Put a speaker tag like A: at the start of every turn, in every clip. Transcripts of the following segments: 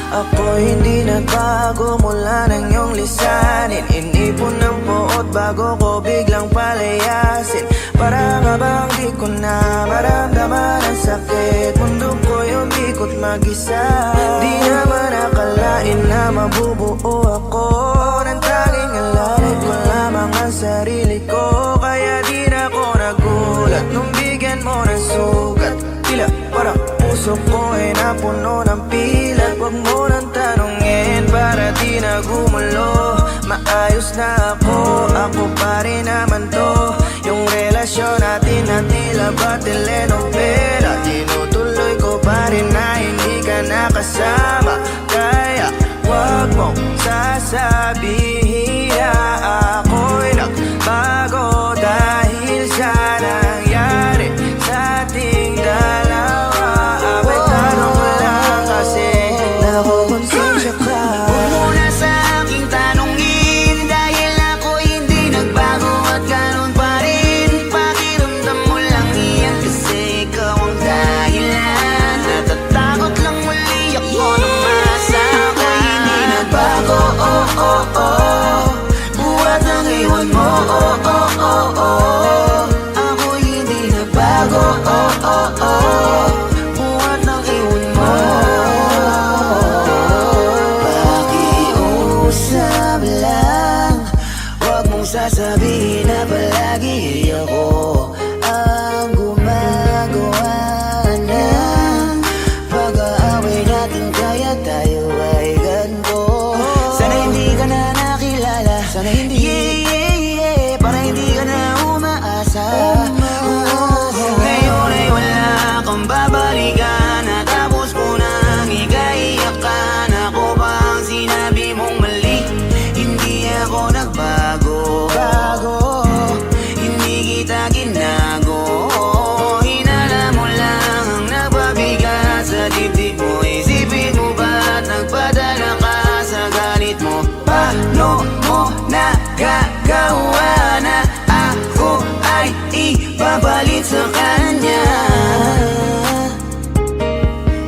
A: Ako hindi nagbago mula ng iyong lisanin. Inipon ng puot bago ko biglang palayasin. Para nga bang di ko na maramdaman ang sakit. Mundo ko'y umikot mag-isa. Di naman akalain na mabubuo ako ng tanging alalay ko lamang ang sarili ko. Kaya di na ako nagulat nung bigyan mo ng sugat. Tila parang puso ko ay napuno ng pilat. Huwag mo nang tanungin para di na gumulo. Maayos na ako pa rin naman to. Yung relasyon natin na tila ba telenovela. Tinutuloy ko pa rin na hindi ka nakasama. Kaya huwag mong sasabihin na ako'y nagbago dahil sa nangyari sa ating dalawa. May tanong ko lang kasi nakukonsensya ka.
B: Huwag mo na sa aking tanongin dahil ako'y hindi nagbago at ganun pa rin. Pakiramdam mo lang iyan kasi ikaw ang dahilan. Natatakot lang muli ako na masa ako'y hindi nagbago. Buhat ng iwan mo. Ako'y hindi nagbago. Buhat ng iwan mo. Pakiusap lang, huwag mong sasabihin na palagi ako ang gumagawa ng pag-aaway natin. Kaya tayo ay ganito. Sana hindi ka na nakilala. Sana hindi para hindi ka na umaasa. Ngayon ay wala kang babalikan. Natapos ko nang ikaiyakan. Ako ba ang sinabi mong mali? Hindi ako nagbago. Hindi kita ginago. Hinala mo lang ang nagpabigat sa dibdib mo. Isipin mo ba't nagpadala ka sa galit mo? Paano mo nagagawa na ako ay ipapalit sa kanya?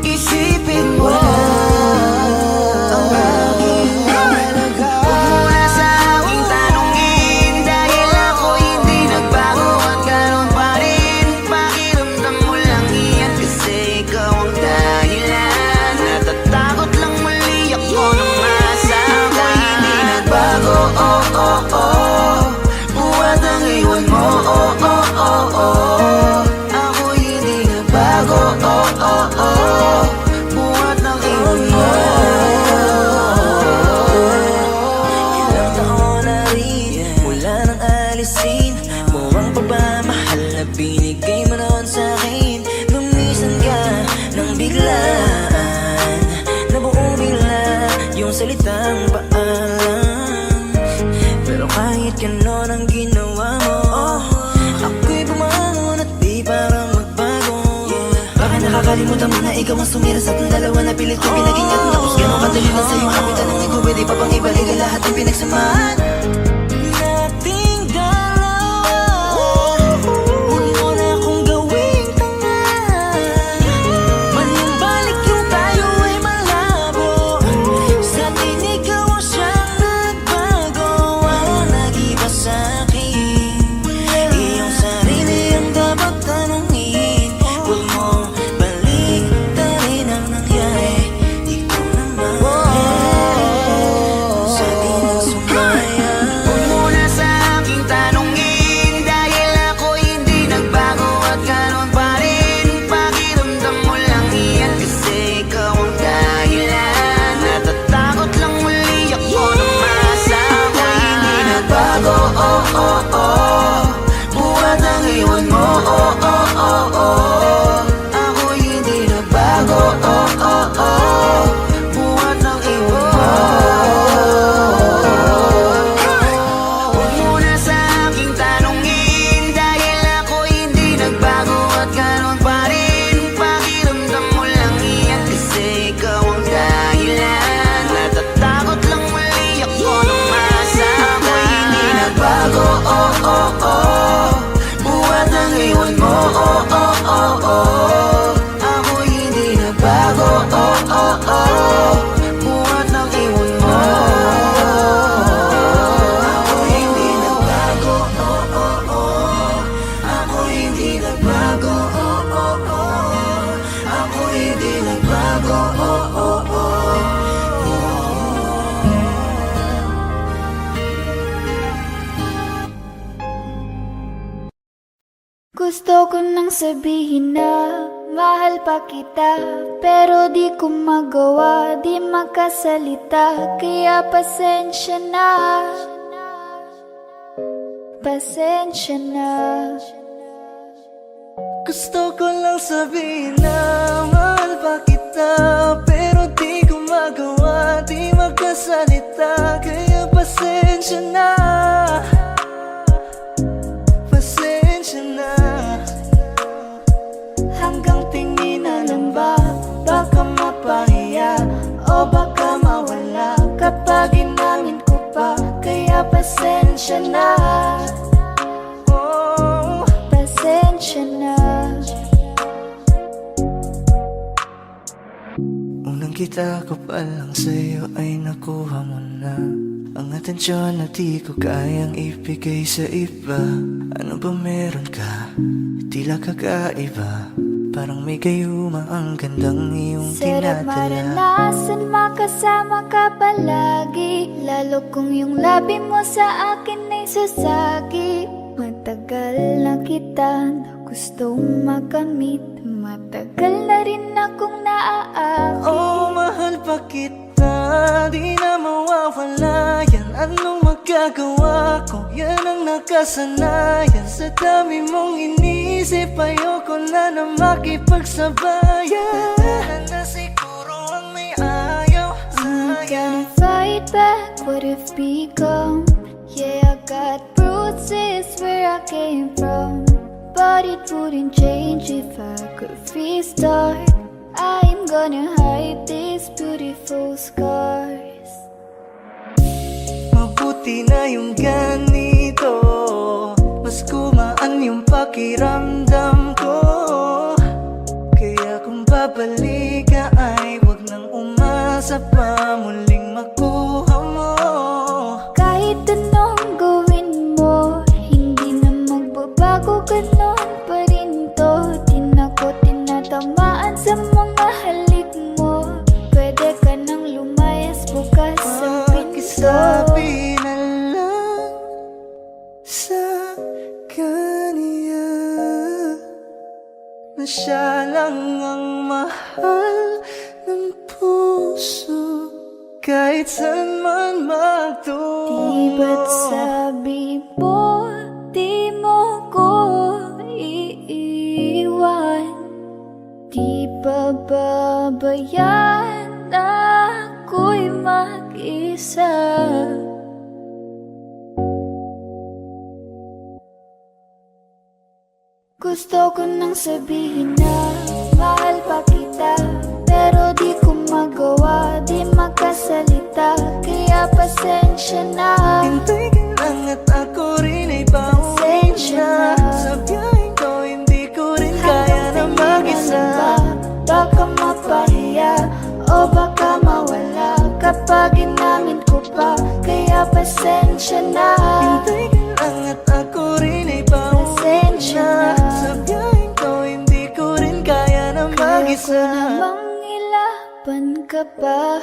B: Isipin mo ang aking halaga. Huwag mo na sa aking tanongin dahil ako hindi nagbago at ganun pa rin. Pakiramdam mo lang iyan kasi ikaw ang dahilan. Natatakot lang muli ako na masa ako'y hindi nagbago. Buhat ang iwan mo. Ako'y hindi nagbago. Buhat ng iwan mo.
A: Ilang taon na rin mula nang alisin mo ang pagmamahal na binigay mo noon sa'kin. Lumisan ka nang biglaan, nabuo bigla yung salitang paalam. Pero kahit ganon ang ginawa mo, ako'y bumangon at di parang magbago. Baka nakakalimutan mo na ikaw ang sumira sa ating dalawa na pilit ko pinag-ingat. Tapos ganon kadali lang sa'yo ang aking tanong ko. Pwede pa bang ibalik ang lahat ng pinagsamahan nating dalawa? Huwag mo na akong gawing tanga. Manumbalik yung tayo ay malabo. Sa atin ikaw ang siyang nagbago. Walang nag-iba sa'kin. Iyong sarili ang dapat tanungin. Huwag mong baliktarin ang nangyari. Ikaw naman sa atin ang sumaya.
C: Gusto ko nang sabihin na mahal pa kita, pero di ko magawa, di makasalita. Kaya pasensya na, pasensya na.
B: Gusto ko lang sabihin na mahal pa kita, pero di ko magawa, di makasalita. Kaya pasensya na, pasensya na. Hanggang tingin na lang ba, baka mapahiya o baka mawala kapag inamin ko pa. Kaya pasensya na, oh,
C: Pasensya na.
B: unang kita ko pa lang sa'yo ay nakuha mo na ang atensyon na di ko kayang ibigay sa iba. Ano ba meron ka? Tila kakaiba, parang may gayuma ang gandang iyong
C: Sarap
B: tinatala.
C: maranasan, makasama ka palagi, lalo kung yung labi mo sa akin ay sasagi. Matagal na kita na gustong makamit, matagal na rin akong naaakit.
B: Oh, mahal pa kita, di na mawawala yan. Anong magagawa ko? Yan ang nakasanayan. Sa dami mong inisip, ayoko na makipagsabayan. Tanda na siguro ang may ayaw
C: I'm
B: sa'yo.
C: gonna fight back what if become. Yeah, I got bruises where I came from, but it wouldn't change if I could restart. I'm gonna hide these beautiful scars.
B: Mabuti na yung ganito, mas gumaan yung pakiramdam ko. Kaya kung babalik ka ay wag nang umasa pa muling makuha mo.
C: Kahit anong gawin mo, hindi na magbabago, ganon pa rin to. Di na ko tinatamaan sa mga halik mo. Pwede ka nang lumayas, bukas ang pinto.
B: Pakisabi na lang sa kanya na siya lang ang mahal ng puso, kahit saan man magtungo.
C: Di ba't sabi mo, di mo ko iiwan? Di ba babayaan na ako'y mag-isa? Gusto ko nang sabihin na mahal pa kita, pero di ko magawa, di makasalita. Kaya pasensya na,
B: Hintay ka lang at ako rin ay pauwi
C: Pasensya
B: na.
C: na.
B: Sa biyaheng ko hindi ko rin kaya na mag-isa.
C: Baka mapahiya o baka mawala kapag inamin ko pa. Kaya pasensya na,
B: Hintay ka lang at ako rin ay pauwi
C: Pasensya
B: na.
C: na.
B: Sa biyaheng ko hindi ko rin kaya na
C: kaya ko
B: mag-isa.
C: namang ilaban ka pa.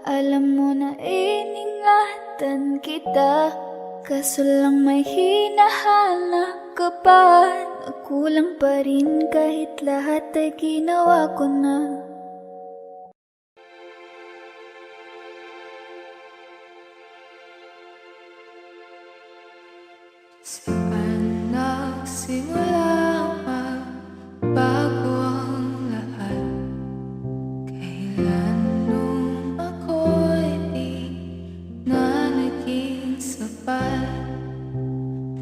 C: Alam mo na iningatan kita, kaso lang may hinahanap ka pa. Nagkulang pa rin kahit lahat ay ginawa ko na.
D: Saan nagsimula bago ang lahat? Kailan nung ako'y di na naging sapat?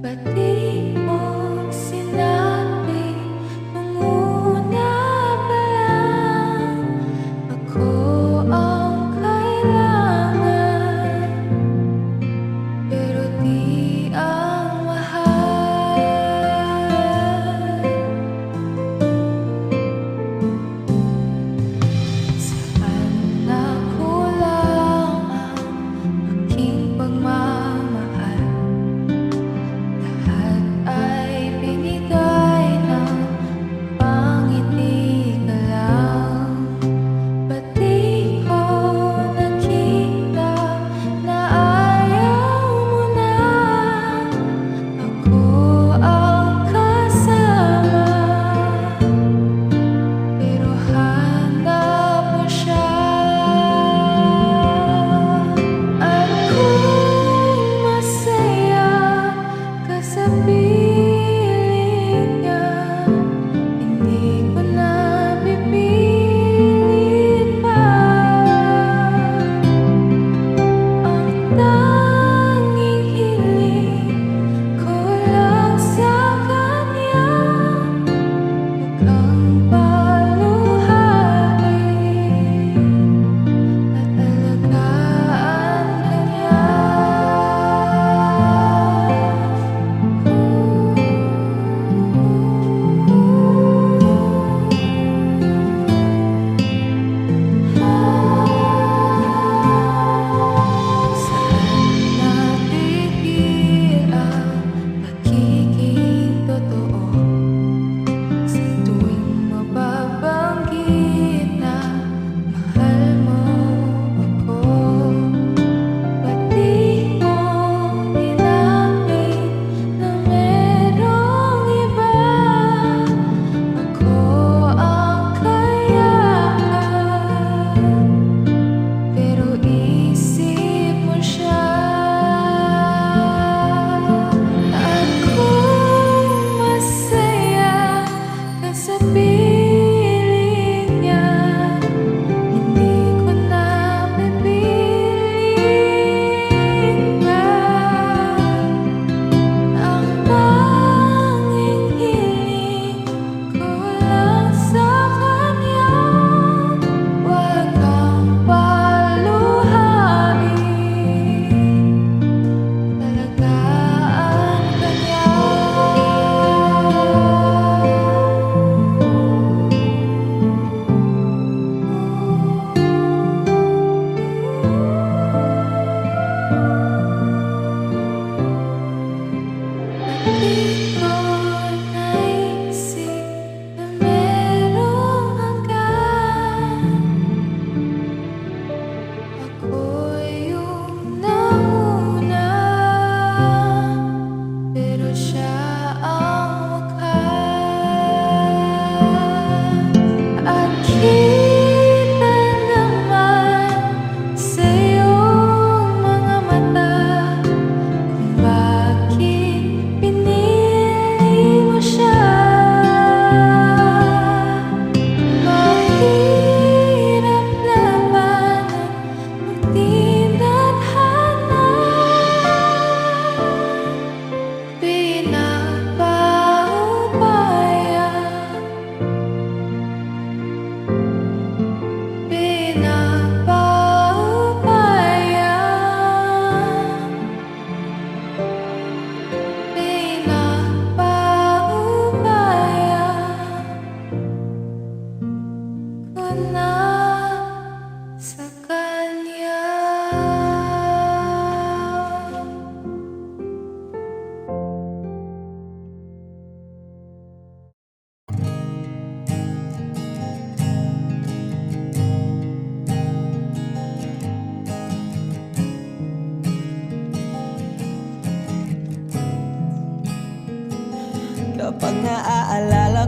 D: Ba't di mo sinabi nung una pa lang?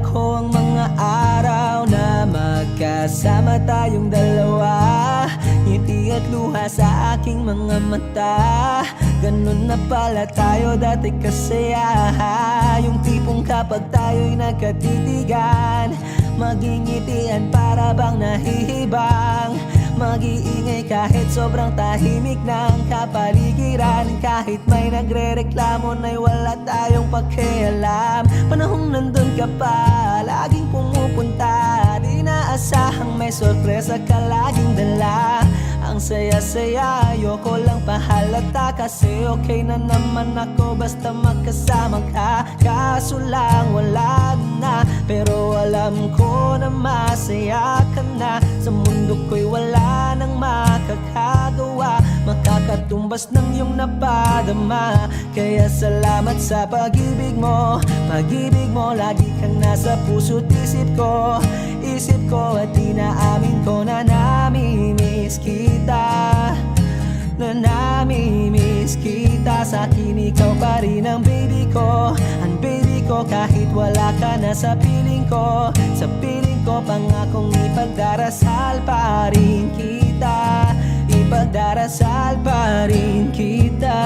A: ko ang mga araw na magkasama tayong dalawa. Ngiti at luha sa aking mga mata, ganun na pala tayo dati kasaya. Yung tipong kapag tayo'y nagkatitigan, magingitian para bang nahihibang. Mag-iingay kahit sobrang tahimik ng kapaligiran. Kahit may nagre-reklamo na'y wala tayong pakialam. Panahong nandun ka pa, laging pumupunta. Di naasahang may sorpresa ka laging dala. Ang saya-saya, ayoko lang pahalata. Kasi okay na naman ako basta magkasama ka. Kaso lang wala na, pero alam ko na masaya ka na. Sa mundo ko'y wala nang makakagawa, makakatumbas ng iyong napadama. Kaya salamat sa pag-ibig mo. Pag-ibig mo, lagi kang nasa puso't isip ko. Isip ko at inaamin ko na namimiss kita. Na namimiss kita. Sa akin ikaw pa rin ang baby ko. Ang baby ko kahit wala ka na sa piling ko. Sa piling ko pangakong ipagdarasal pa rin kita. Ipagdarasal pa rin kita.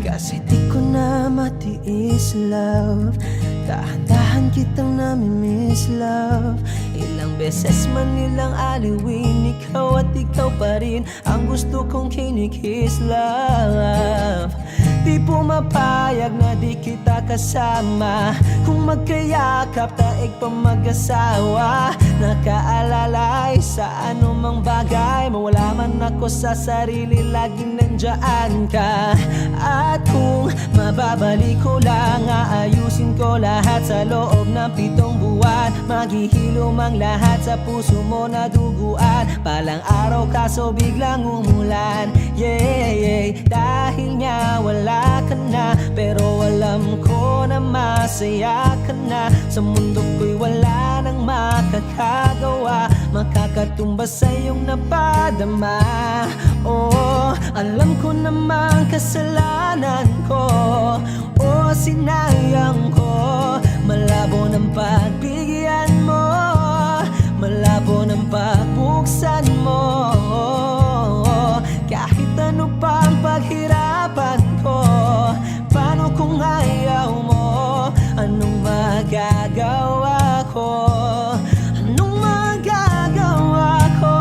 A: Kasi di ko na matiis love. Dahan-dahan kitang namimiss love. Ilang beses man nilang aliwin, ikaw at ikaw pa rin ang gusto kong kinikiss love. Di pumapayag na di kita kasama. Kung magkayakap taig pa mag-asawa. Nakaalalay sa anumang bagay. Mawala man ako sa sarili, laging nandyan ka. At kung mababalik ko lang, aayusin ko lahat sa loob ng 7 buwan. Maghihilom ang lahat sa puso mo na duguan. Palang araw kaso biglang umulan. Yeah, yeah. Dahil nga wala ka na, pero alam ko na masaya ka na. Sa mundo ko'y wala nang makakagawa, makakatumbas sa iyong napadama. Oh, alam ko namang kasalanan ko. Oh, sinayang ko. Malabo ng pagbigyan mo, malabo ng pagbuksan mo. Kahit ano pa ang paghirapan ko, paano kung ayaw mo? Anong magagawa ko? Anong magagawa ko?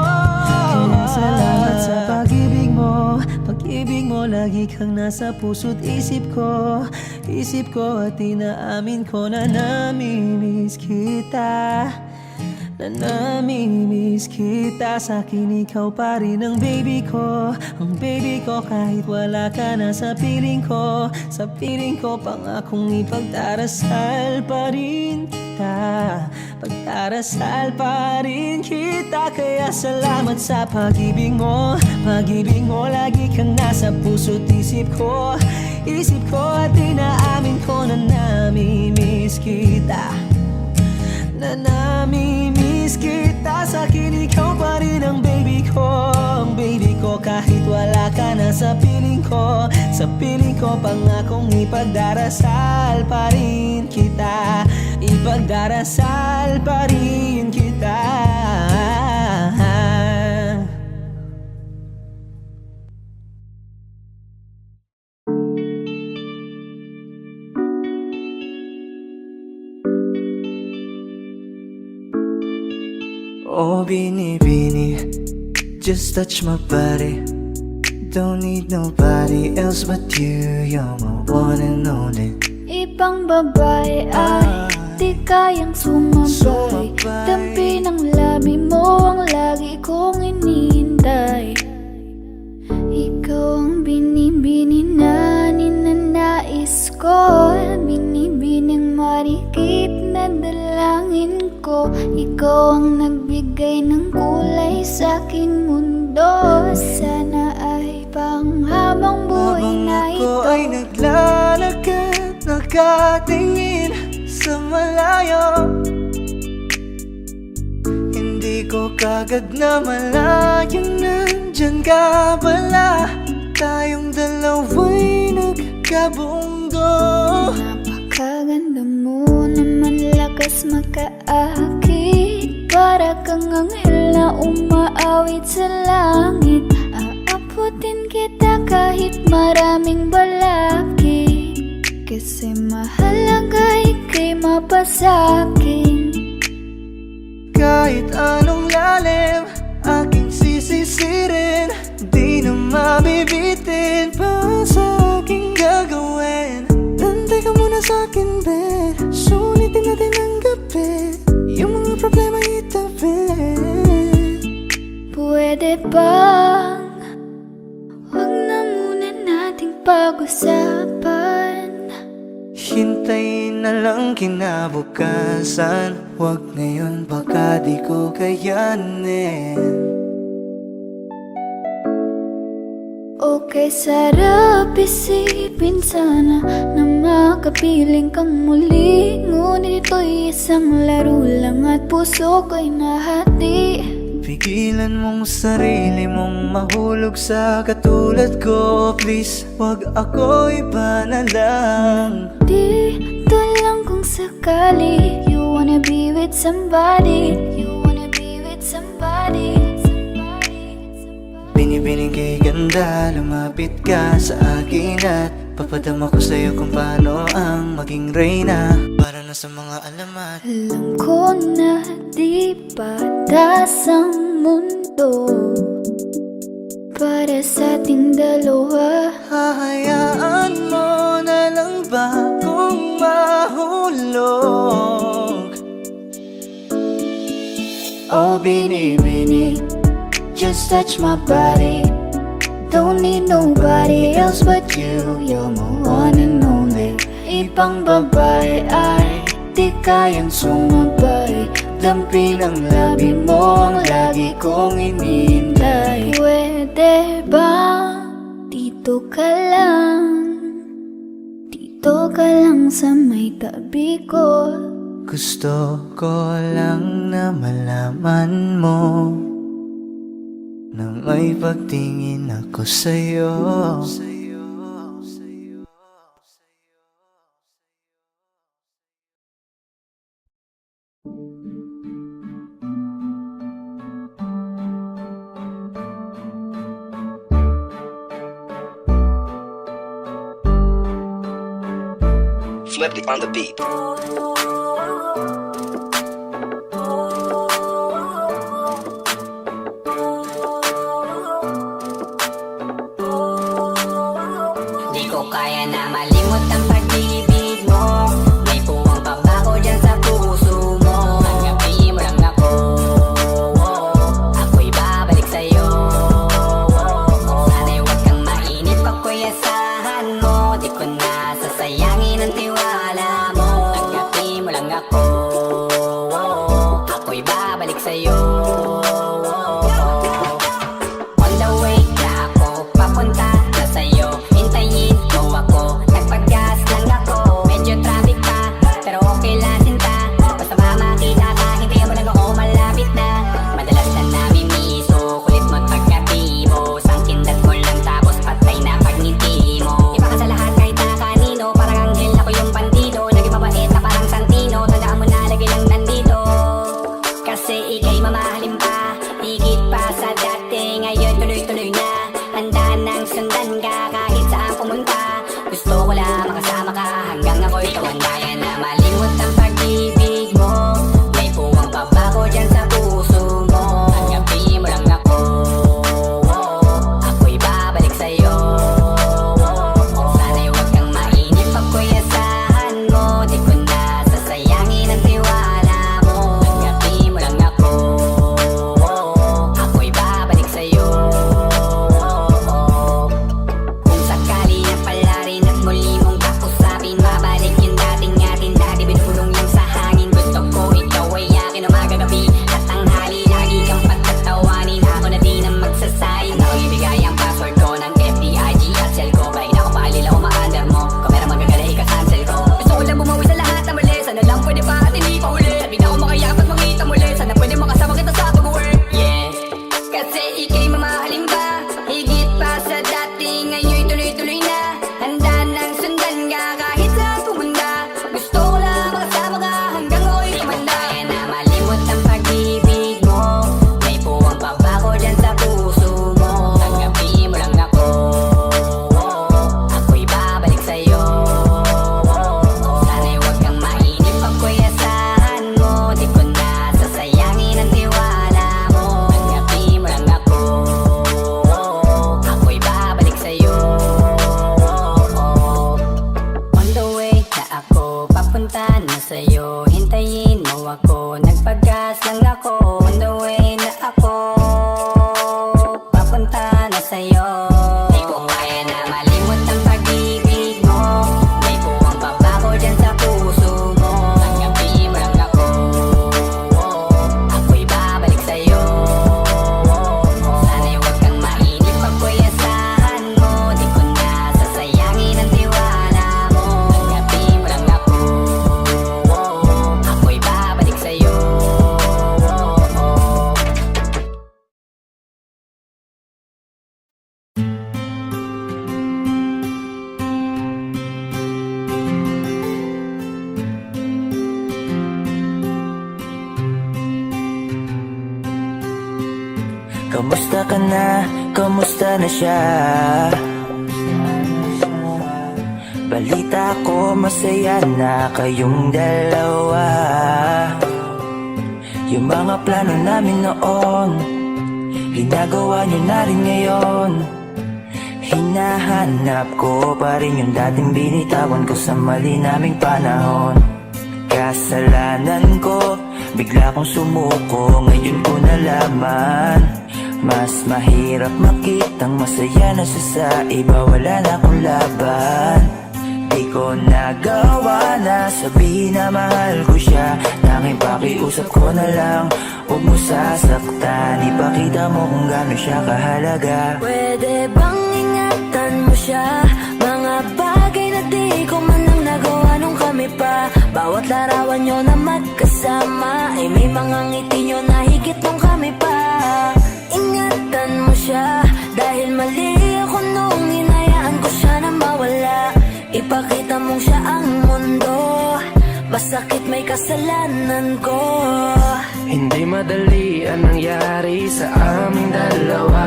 A: Kaya salamat sa pag-ibig mo. Pag-ibig mo, lagi kang nasa puso't isip ko. Isip ko at inaamin ko na namimiss kita. Na namimiss kita. Sa akin ikaw pa rin ang baby ko. Ang baby ko kahit wala ka na sa piling ko. Sa piling ko pangakong ipagdarasal pa rin kita. Pagdarasal pa rin kita. Kaya salamat sa pag-ibig mo. Pag-ibig mo, lagi kang nasa puso't isip ko. Isip ko at inaamin ko na namimiss kita. Na namimiss kita. Sa akin ikaw pa rin ang baby ko. Ang baby ko kahit wala ka na sa piling ko. Sa piling ko pangakong ipagdarasal pa rin kita. Ipagdarasal pa rin kita.
B: Oh, Bini, just touch my body. Don't need nobody else but you. You're my one and only.
C: Ibang babae ay di kayang sumabay. Dampi ng labi mo ang lagi kong inihintay. Ikaw ang binibini na ninanais ko. Binibining marikit na dalangin ko. Ikaw ang nagbigay ng kulay sa aking mundo. Sana ay panghabang buhay na ito.
B: Habang ako ay naglalakad, nakatingin sa malayo, hindi ko kagad na malayang nandyan ka pala. Tayong dalawa'y nagkabundo.
C: Napakaganda mo naman, lakas anghel na umaawit sa langit. Aabutin kita kahit maraming balakid, kasi mahalaga ika'y mapasakin.
B: Kahit anong lalim, aking sisisirin, di na mabibitin pa sa aking gagawin. Tantay ka muna sa'kin, be, sulitin natin ang gabi, yung mga problema itabi.
C: Pwede bang huwag na muna nating pag-usapan?
B: Hintayin na lang kinabukasan, wag ngayon baka di ko kayanin.
C: Okay, sarap isipin sana na makapiling kang muli, ngunit ito'y isang laro lang at puso ko'y nahati.
B: Pigilan mong sarili mong mahulog sa katulad ko, please, wag ako iba na lang.
C: Dito lang kung sakali you wanna be with somebody, you wanna be with somebody.
B: Binibining kay ganda, lumapit ka sa akin at papadama ko sa'yo kung paano ang maging reyna, para na sa mga alamat.
C: Alam ko na di patas ang mundo para sa ating dalawa.
B: Hahayaan mo na lang ba kung mahulog?
C: Oh, bini-bini, just touch my body. Don't need nobody else but you. You're my one and only. Ibang babae ay di kayang sumabay. Dampin ang labi mo, ang lagi kong inihintay. Pwede ba dito ka lang? Dito ka lang sa may tabi ko.
B: Gusto ko lang na malaman mo na may pagtingin ako sa'yo.
A: Flipped on the beat.
E: Di ko kaya na malimot ang pag-ibig mo. May puwang pabako dyan sa puso mo. Tanggapin mo lang ako, ako'y babalik sa'yo. Sana'y huwag kang mainip, ako'y asahan mo. Di ko na sasayangin ang tiwala mo. Tanggapin mo lang ako, ako'y babalik sa'yo. On the way na ako papunta na sa'yo. Hintayin mo ako, nagpag-gas lang ako. Medyo traffic pa, pero okay lang sinta. Basta makita ka, hintayin mo lang ako, malapit na. Madalas na namimiso, kulit mo't pagkabibo. Sangkindat mo lang tapos patay na pagngiti mo. Iba ka sa lahat kahit na kanino, parang anghel ako yung bandido. Naging mabait na parang Santino, tandaan mo na lagi lang nandito. Kasi ika'y mama ako, nagpagas lang ako. On the way na ako, papunta na sa'yo. Di ko kaya na malimot ang pag-ibig mo. May puwang pabaho dyan sa puso mo. Tanggapin mo lang ako, ako'y babalik sa'yo. Sana'y huwag kang mainip, ako'y asahan mo. Di ko na sasayangin ang tiwala mo. Tanggapin mo lang ako, ako'y babalik sa'yo.
A: Kamusta ka na? Kamusta na siya? Balita ko masaya na kayong dalawa. Yung mga plano namin noon, ginagawa niyo na rin ngayon. Hinahanap ko pa rin yung dating binitawan ko sa mali naming panahon. Kasalanan ko, bigla kong sumuko, ngayon ko nalaman. Mas mahirap makitang masaya na siya sa iba, wala na akong laban. Di ko nagawa na sabihin na mahal ko siya. Tanging pakiusap ko na lang, huwag mo sasaktan. Ipakita mo kung gaano siya kahalaga.
F: Pwede bang ingatan mo siya? Mga bagay na di ko man lang nagawa nung kami pa. Bawat larawan nyo na magkasama ay may mga ngiti nyo na higit nung kami pa. Ingatan mo siya, dahil mali ako nung hinayaan ko siya na mawala. Ipakita mong siya ang mundo, masakit may kasalanan ko.
G: Hindi madali ang nangyari sa aming dalawa.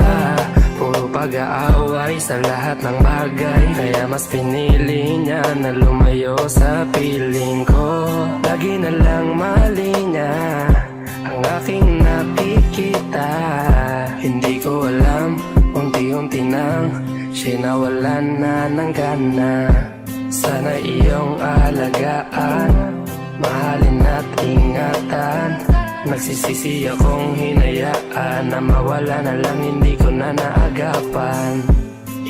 G: Puro pag-aaway sa lahat ng bagay, kaya mas pinili niya na lumayo sa piling ko. Lagi na lang mali niya ang aking nakikita. Hindi ko alam, unti-unti nang siya nawalan na ng gana. Sana iyong alagaan, mahalin at ingatan. Nagsisisi akong hinayaan na mawala na lang, hindi ko na naagapan.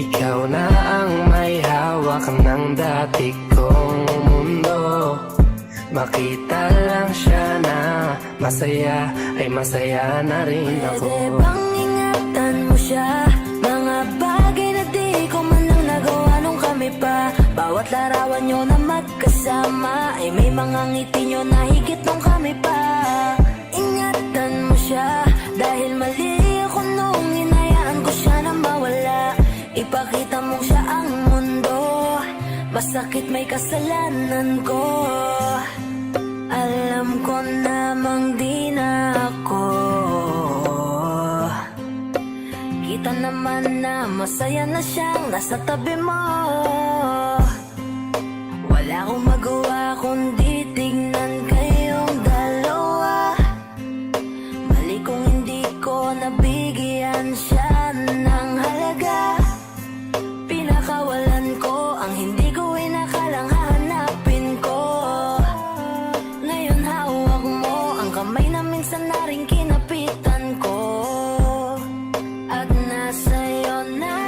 G: Ikaw na ang may hawak ng dati kong mundo. Makita lang siya na masaya, ay masaya na rin ako.
F: Pwede bang ingatan mo siya? Mga bagay na di ko man lang nagawa nung kami pa. Bawat larawan nyo na magkasama ay may mga ngiti nyo na higit nung kami pa. Ingatan mo siya, dahil mali ako nung hinayaan ko siya na mawala. Ipakita mo siya ang mundo, masakit may kasalanan ko. Alam ko namang di na ako. Kita naman na masaya na siyang nasa tabi mo. Wala akong magawa kundi tignan kayong dalawa. Mali kung hindi ko nabigyan siya ng halaga. Pinakawalan ko ang hindi ko inakalang hahanapin ko. Ngayon hawak mo ang kamay na minsan na rin kinapitan ko. At nasa'yo na.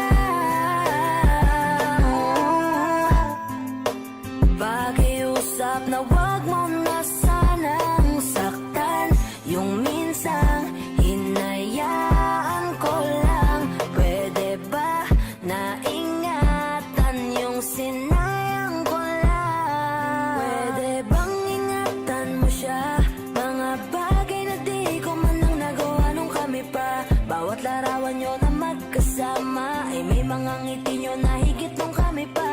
F: Pakiusap na wag mo na sanang saktan. Yung minsang hinayaan ko lang. Pwede ba na ingatan yung sinayang ko lang? Pwede bang ingatan mo siya? Mga bagay na di ko man lang nagawa nung kami pa. Bawat larawan nyo na magkasama ay may mga ngiti nyo na higit nung kami pa.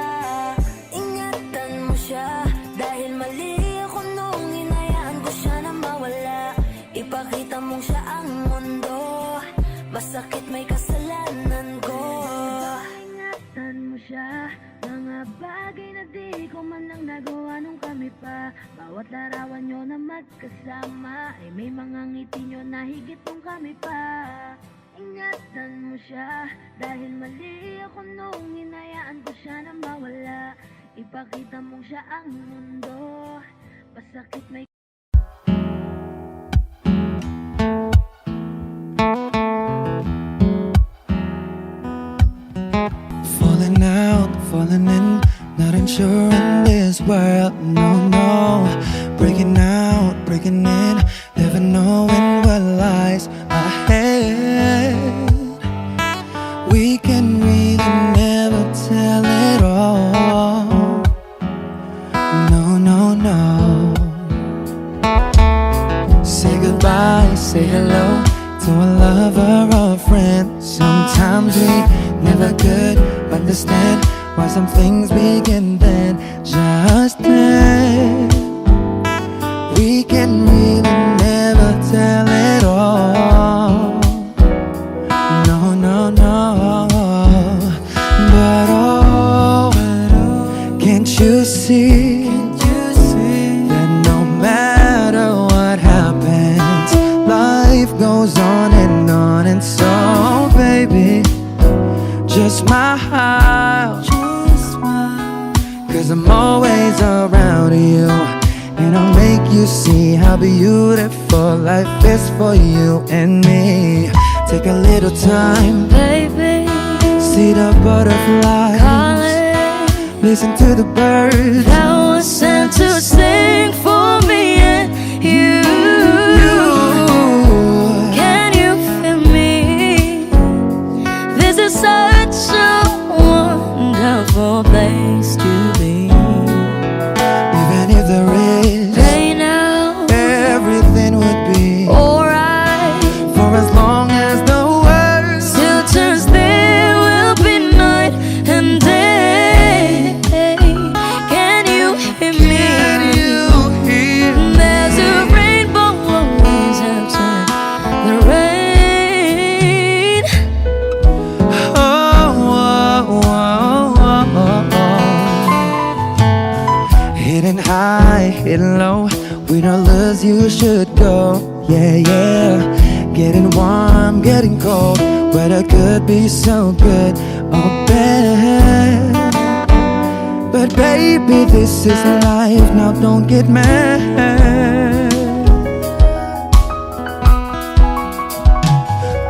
F: Ingatan mo siya, dahil mali ako nung hinayaan ko siya na mawala. Ipakita mong siya ang mundo, masakit may kasalanan ko. Ingatan mo siya, mga bagay na di ko man lang nagawa nung kami pa. Bawat larawan nyo na magkasama ay may mga ngiti nyo na higit nung kami pa. Ingatan mo siya, dahil mali ako nung hinayaan ko siya na mawala. Ipakita mong siya ang mundo, masakit may
A: sure in this world, no, no. Breaking out, breaking in, never knowing what lies ahead. We can really never tell it all. No, no, no. Say goodbye, say hello to a lover or a friend. Sometimes we never could understand why some things begin then, just then. We can really never tell it all. No, no, no. But oh, can't you see that no matter what happens, life goes on and on. And so, baby, just smile, 'cause I'm always around you, and I'll make you see how beautiful life is for you and me. Take a little time,
F: Baby,
A: see the butterflies,
F: calling.
A: listen to the birds.
F: That was sent to sing for me and you. Can you feel me? This is such a wonderful place to be.
A: Even if there is
F: Right now,
A: everything would be
F: alright.
A: for as long as the world
F: Still turns, there will be night and day. Can you hear me?
A: can you hear?
F: There's a rainbow always after the rain.
A: Oh, oh, oh, oh, oh. Hidden high, hidden low, we don't lose, you should go. Yeah, yeah. Getting warm, getting cold, weather could be so good or bad. But baby, this is life, now don't get mad.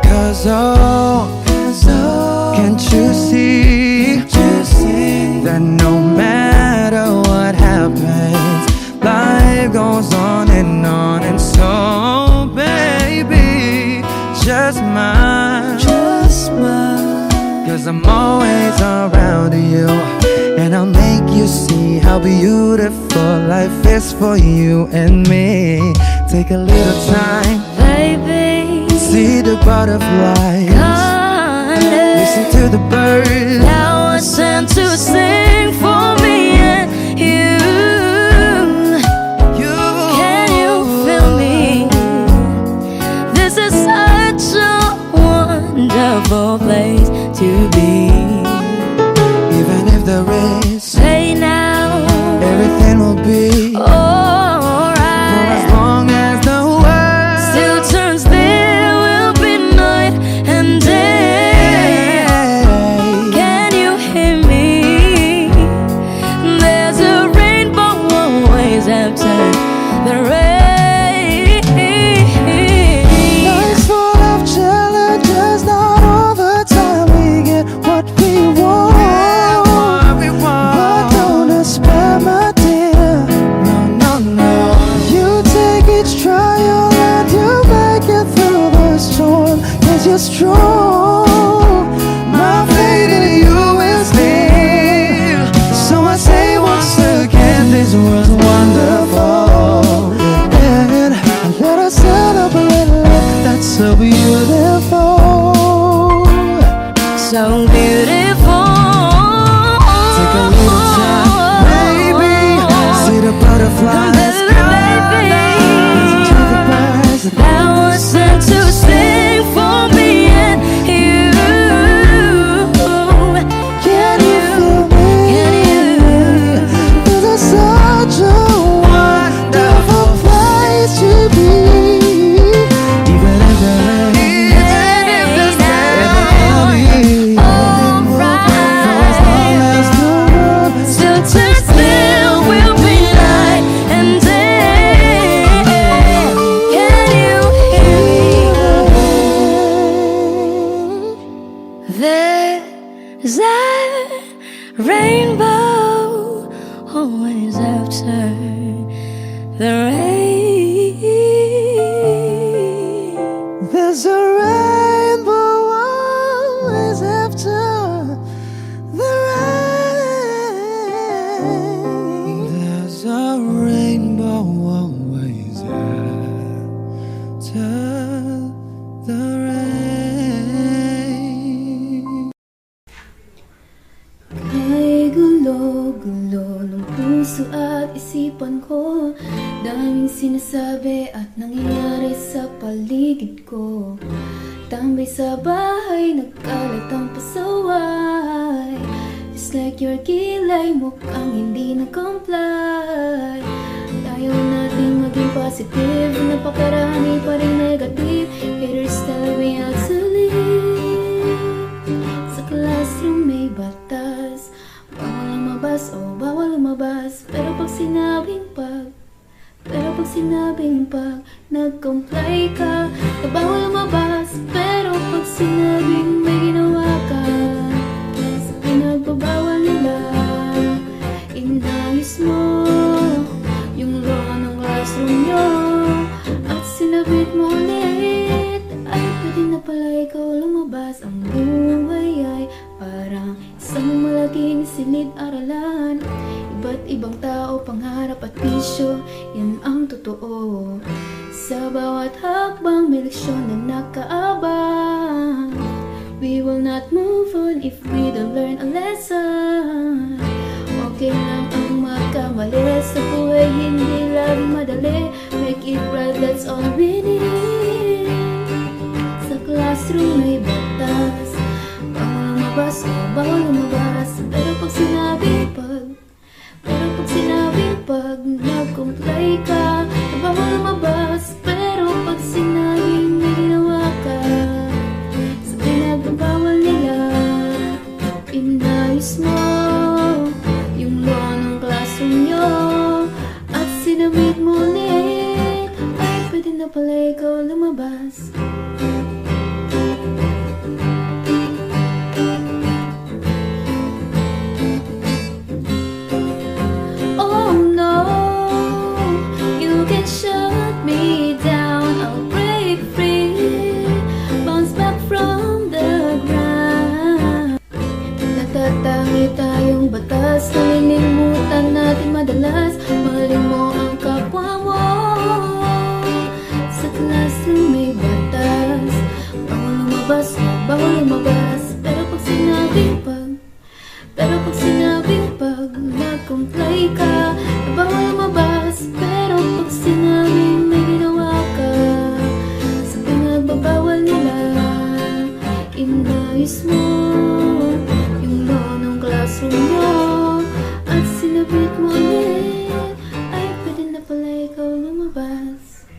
A: 'Cause oh, can't you see that no matter what happens, life goes on and on. And so, baby, just smile, 'cause I'm always around you, and I'll make you see how beautiful life is for you and me. Take a little time,
F: Baby,
A: see the butterflies,
F: calling.
A: listen to the birds.
F: That was sent to sing for me and you. Can you feel me? This is such a wonderful place to be.
A: Even if there is,
F: Say now,
A: everything will be for as
F: alright.
A: long as the world
F: Still turns, there will be night and day. Can you hear me? There's a rainbow always after the rain.
A: Life's full of challenges, not all the time we get what we want. But don't despair, my dear. No, no, no. You take each trial and you make it through the storm, 'cause you're strong. My faith in you is near. So I say once again, this world's wonderful. And let us celebrate life that's so beautiful.
F: So beautiful.
A: Take a little time, baby. See the butterflies,
F: Baby,
A: listen to the birds.
F: that was sent to sing for me and you.
B: There's a rainbow always after the rain. There's a rainbow always after the rain.
D: Ay gulo-gulo ng puso at isipan ko, daming sinasabi at nangyayari sa paligid ko. Tambay sa bahay, nagkalat ang pasaway. Just like your kilay, mukhang hindi nag-comply. Ayaw natin maging positive, napakarami pa rin negative. Haters tell me how to live. Sa classroom may batas, bawal lumabas o bawal lumabas. Pero pag sinabing nag-comply ka, na bawal lumabas. Pero pag sinabing may ginawa ka, sa pinagbabawal nila, inayos mo yung law ng classroom nyo at sinabit mo ulit. Ay, pwede na pala ikaw lumabas. Ang buhay ay parang isang malaking silid-aralan. Iba't ibang tao, pangarap at bisyo, yan ang totoo. Sa bawat hakbang may leksyon na nakaabang. We will not move on if we don't learn a lesson. Okay lang ang magkamali, sa buhay hindi lang madali. Make it right, that's all we need. Sa classroom may batas, bawal lumabas o bawal lumabas. Pero pag nag-comply ka, na bawal lumabas. Pero pag sinabing may ginawa ka, sa pinagbabawal nila, inayos mo yung law ng classroom nyo at sinabit mo ulit. Ay, pwede na pala ikaw lumabas. Oh no, you can shut me down, I'll break free, bounce back from the ground. Natatangi tayong batas, nalilimutan natin madalas. Mahalin mo ang kapwa mo. Sa classroom may batas, bawal lumabas o bawal lumabas. Pero pag nag-comply ka, na bawal lumabas. Pero pag sinabing may ginawa ka, sa pinagbabawal nila, inayos mo yung law ng classroom mo at sinabit mo ulit. Ay, pwede na pala ikaw lumabas.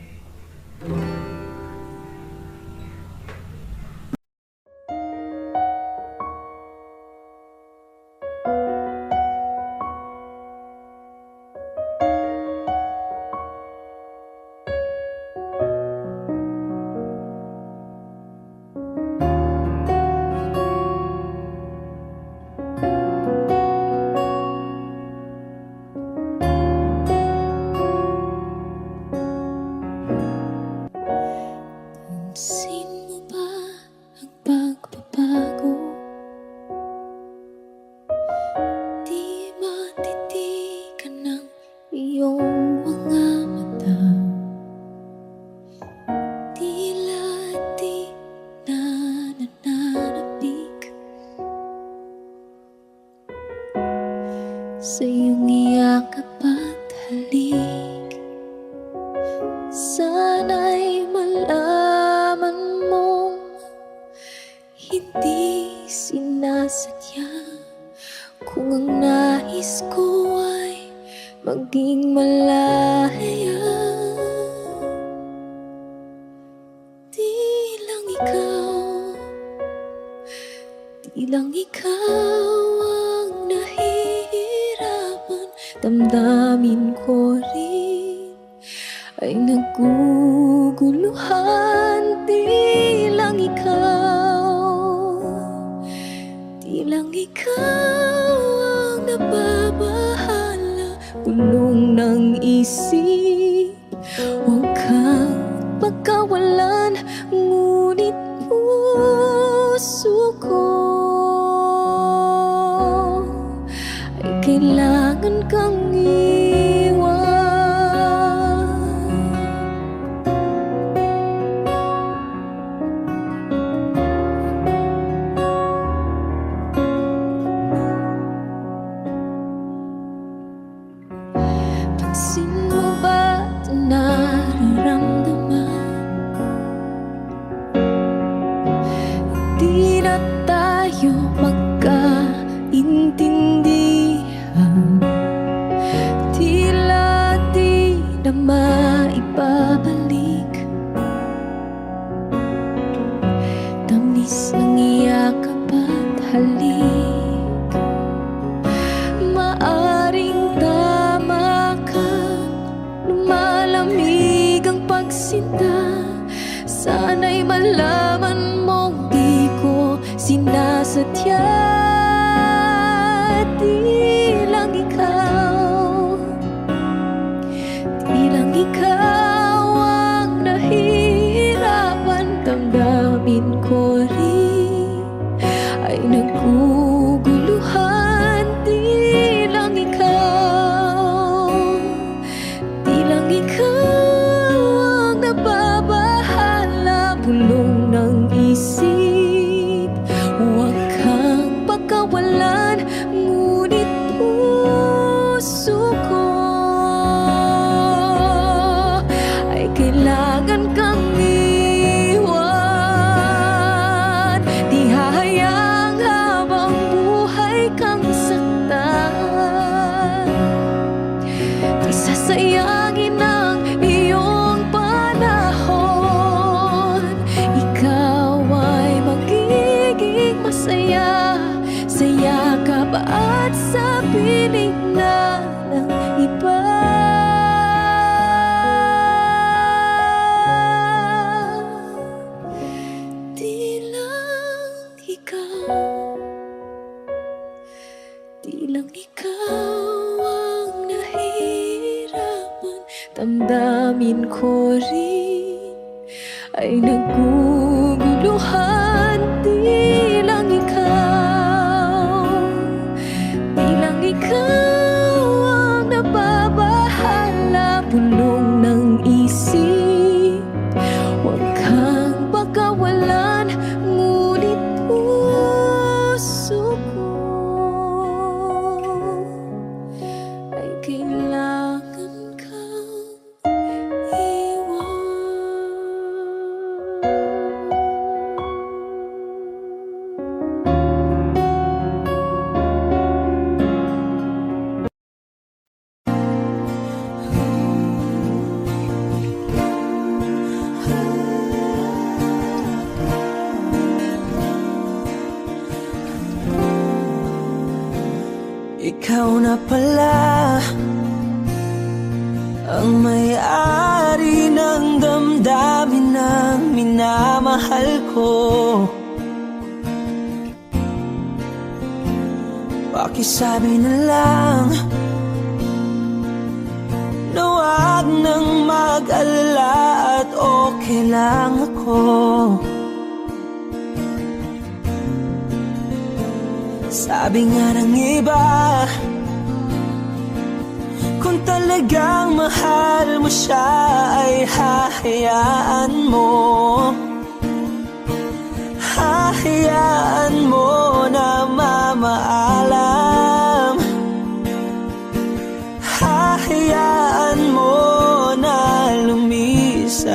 D: Pansin mo ba ang pagbabago? Di matitigan ng iyong mga mata. Tila di na nananabik sa iyong iyakap at halik. Sana'y malaman mong hindi sinasadya. Kung ang nais ko ay maging malaya, di lang ikaw ang nahihirapan. Damdamin ko rin ay naguguluhan. Di lang ikaw ang nababahala. Gulong ng isip, huwag kang pagkawalan. Ngunit tayo magkaintindihan, tila di na maibabalik. Tamis ng iyakap at halik, maaring tama ka, lumalamig ang pagsinta. Sana'y malaman mong di ko sinasadya. Di lang ikaw, di lang ikaw ang nahihirapan. Damdamin ko rin ay naguguluhan. Di lang ikaw, di lang ikaw ang nababahala. Bulong ng isip, huwag kang pagkawalan, ngunit puso ko ay kailangan kang iwan. Di hahayaang habang buhay kang saktan, di sasayangin ang iyong panahon. Ikaw ay magiging masaya sa yakap at sa piling na ng iba. Di lang ikaw, di lang ikaw ang nahihirapan. Damdamin ko rin ay naguguluhan. Di lang ikaw, di lang ikaw ang nababahala. Bulong ng isip, huwag kang pagkawalan, ngunit puso ko ay kailangan kang iwan.
A: Ikaw na pala ang may-ari ng damdamin ng minamahal ko. Pakisabi na lang na wag nang mag-alala at okay lang ako. Sabi nga ng iba, kung talagang mahal mo siya ay hahayaan mo. Hahayaan mo na mamaalam. Hahayaan mo na lumisan.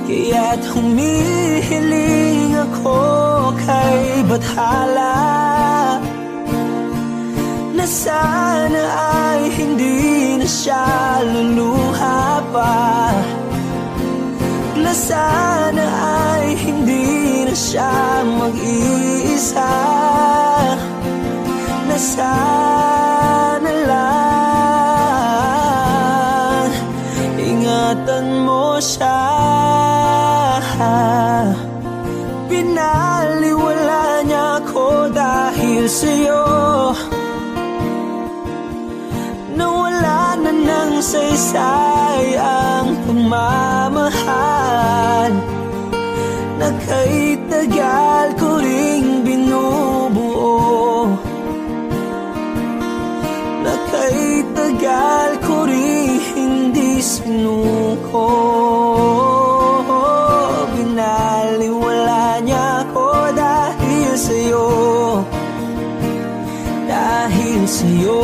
A: Kaya't humihiling ako kay Bathala na sana ay hindi na siya luluha pa, na sana ay hindi na siya mag-iisa, na sana lang ingatan mo siya. Pinaliwala niya ako dahil sa'yo, nawala na ng saysay ang pagmamahal na kay tagal ko ring binubuo, na kay tagal ko ring hindi sinuko. Binaliwala niya ako dahil sa'yo, dahil sa'yo.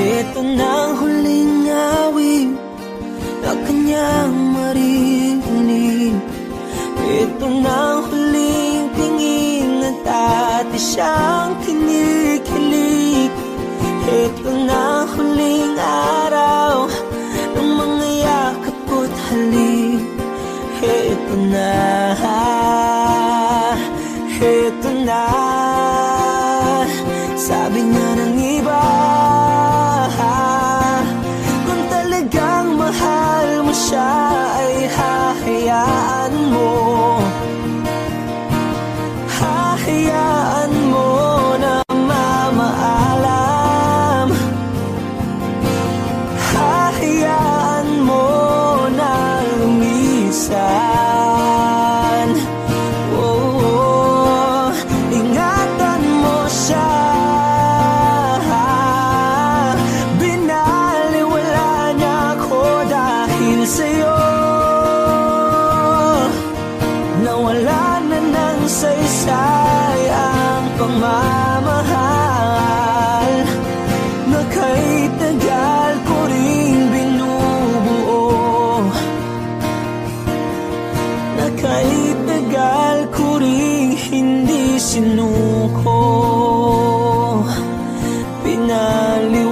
A: Ito na ang huling awit na kanyang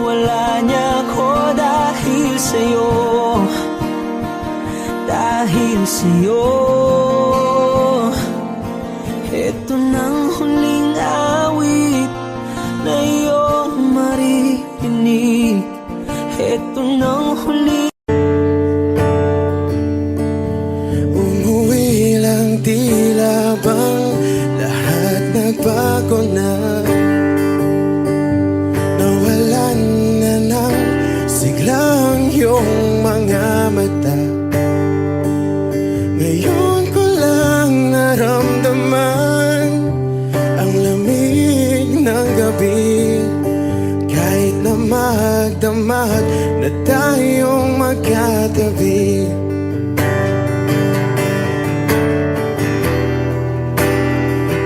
A: wala niya ako dahil sa'yo. Dahil sa'yo. Ito nang huling awit na iyong maririnig. Ito nang huling
B: Umuwi lang, tila bang lahat nagbago na. Nawalan na ng siglang iyong mga mata. Ngayon ko lang naramdaman ang lamig ng gabi. Kahit na magdamag na tayong magkatabi.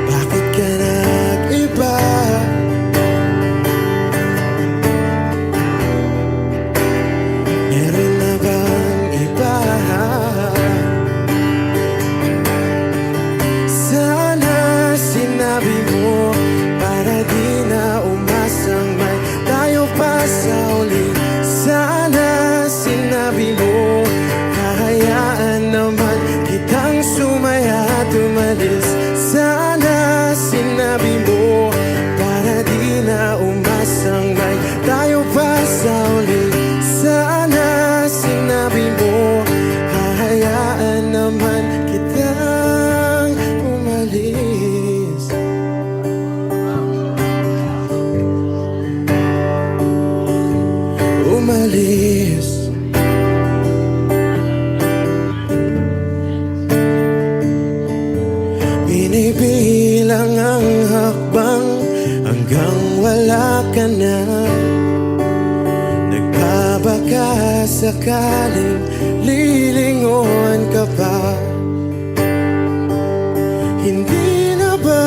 B: Bakit ka nag-iba? Meron na bang iba? Sana sinabi mo para di na umasang may tayo pa sa uli. Sana sinabi mo hahayaan naman kitang sumaya at umalis. Sana sinabi mo para di na umasang may tayo pa sa uli. Sana sinabi mo hahayaan naman kitang umalis. Umalis. Binibilang ang hakbang hanggang wala ka na. Nagbabaka sakaling lilingon ka pa. Hindi na ba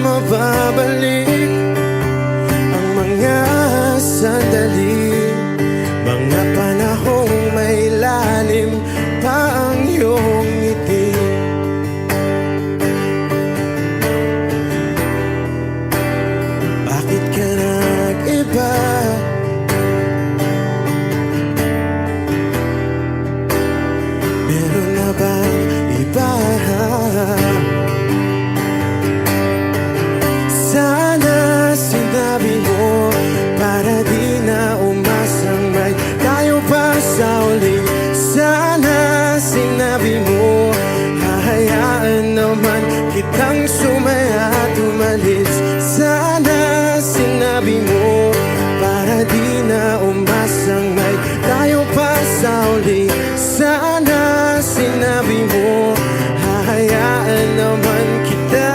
B: mababalik ang mga sandali, mga panahong may lalim pa ang iyong ngiti? Bakit ka nag-iba? Meron na bang iba? Sana sinabi mo para di na umasang may tayo pa sa uli. Sana sinabi mo hahayaan naman kitang sumaya at umalis. Sana sinabi mo para di na umasang may tayo pa sa uli. Sana sinabi mo hahayaan naman kita.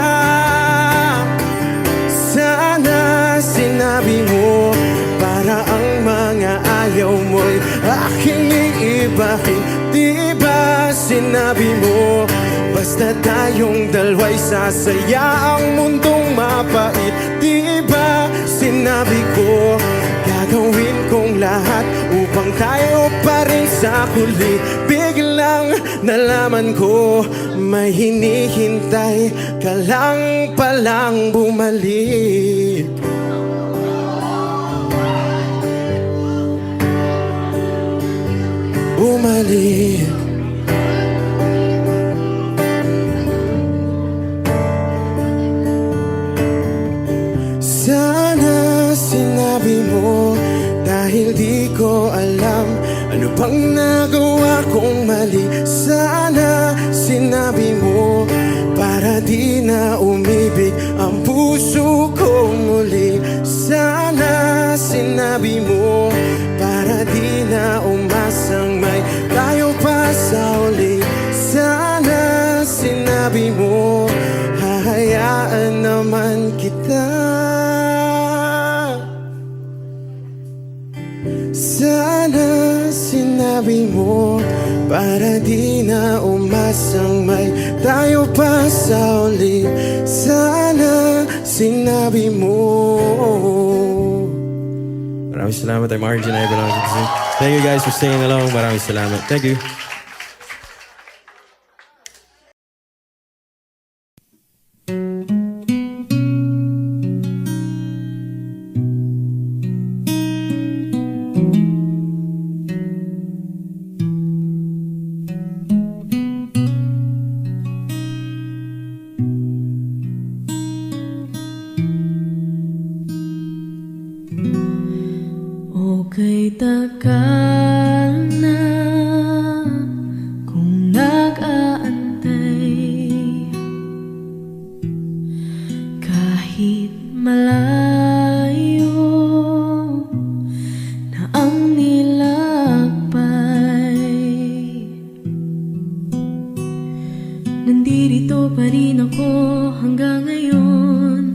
B: Sana sinabi mo para ang mga ayaw mo'y aking iibahin. Di ba sinabi mo basta tayong dalawa'y sasaya ang mundong mapait? Di ba sinabi ko gagawin kong lahat upang tayo pa rin sa huli? Biglang nalaman ko may hinihintay ka lang palang bumalik. Bumalik. Sana sinabi mo dahil di ko alam ano bang nagawa kong mali. Sana sinabi mo para di na umibig ang puso ko muli. Sana sinabi mo para di na umasang may tayo pa sa uli. Sana sinabi mo hahayaan naman kita. Sana sinabi mo para di na umasang may tayo pa sa uli. Sana sinabi mo.
H: Maraming salamat. I'm Arjun. I belong to Zoo. Thank you guys for singing along. Maraming salamat. Thank you.
D: Kay tagal na kung nag-aantay, kahit malayo na ang nilakbay, nandirito pa rin ako hanggang ngayon.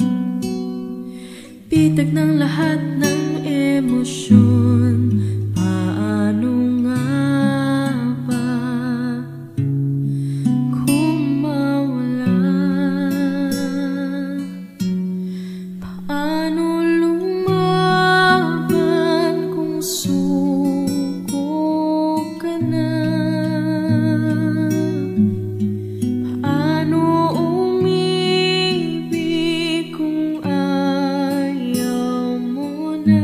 D: Bitag ng lahat ng emosyon. Paano nga ba kung mawala? Paano lumaban kung suko ka na? Paano umibig kung ayaw mo na?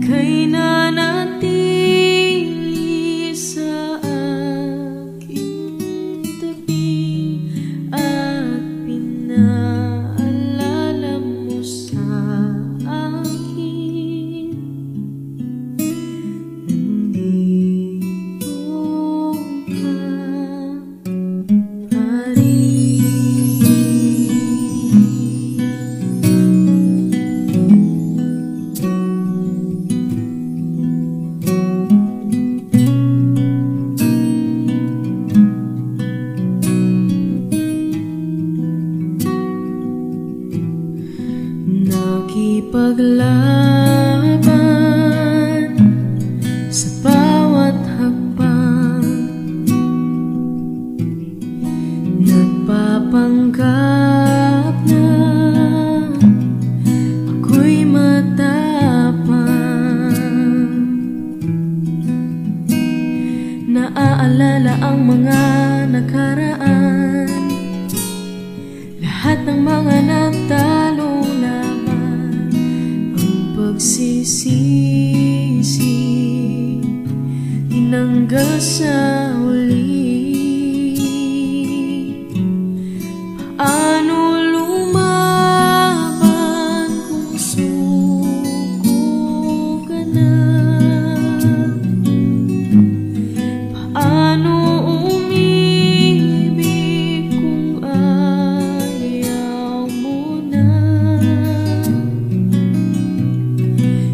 D: Ika'y nanatili sa aking tabi at pinaalala mo sa akin. Nandito ka pa rin. Nakipaglaban sa bawat hakbang, nagpapanggap na ako'y matapang. Naaalala ang mga nakaraan, lahat ng mga nagtalo laban, ang pagsisisi tinanggal sa huli. Paano lumaban kung suko ka na? Paano umibig kung ayaw mo na?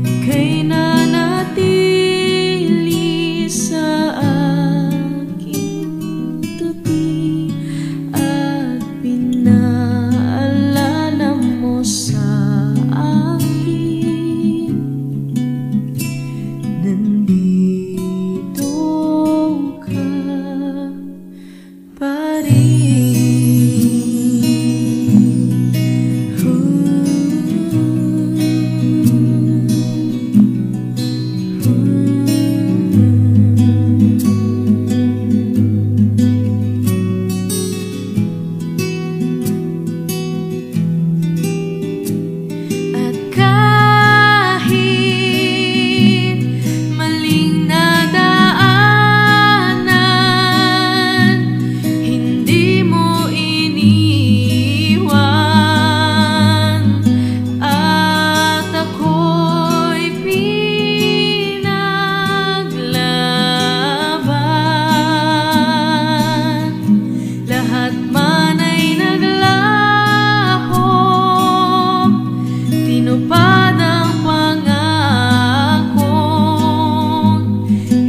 D: Ika'y nanatili sa aking tabi at pinaalala mo sa akin. Nandito ka pa at kahit maling nadaanan, hindi mo iniwan at ako'y pinaglaban. Lahat man ay naglaho, tinupad ang pangako.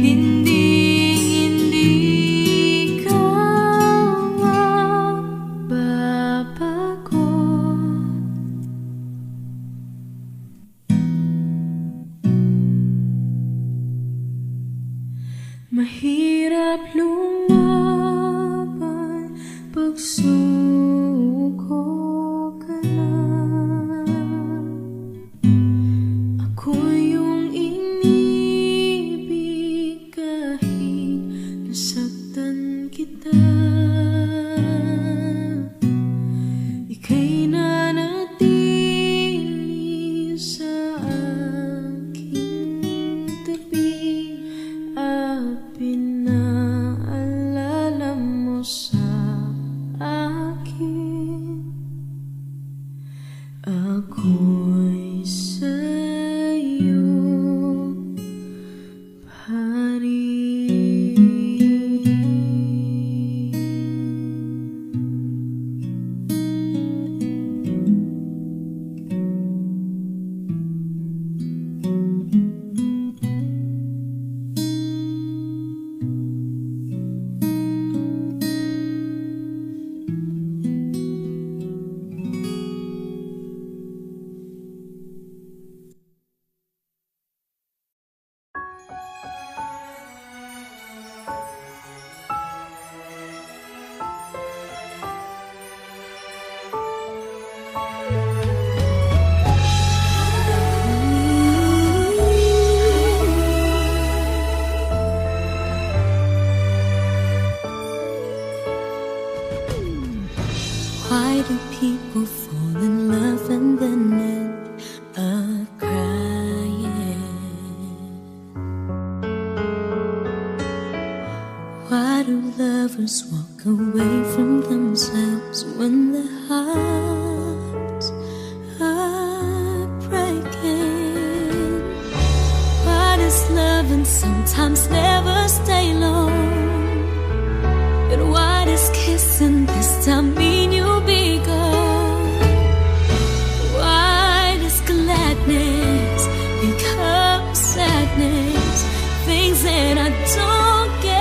D: Hindi ka mababago. Mahirap lumaban pag suko ka na. Ako yung inibig kahit nasaktan kita. Ika'y nanatili sa aking tabi at pinaalala lovers walk away from themselves when their hearts are breaking. What is love and sometimes never stay long? And what is kissing this time mean you'll be gone? Why does gladness become sadness? Things that I don't get.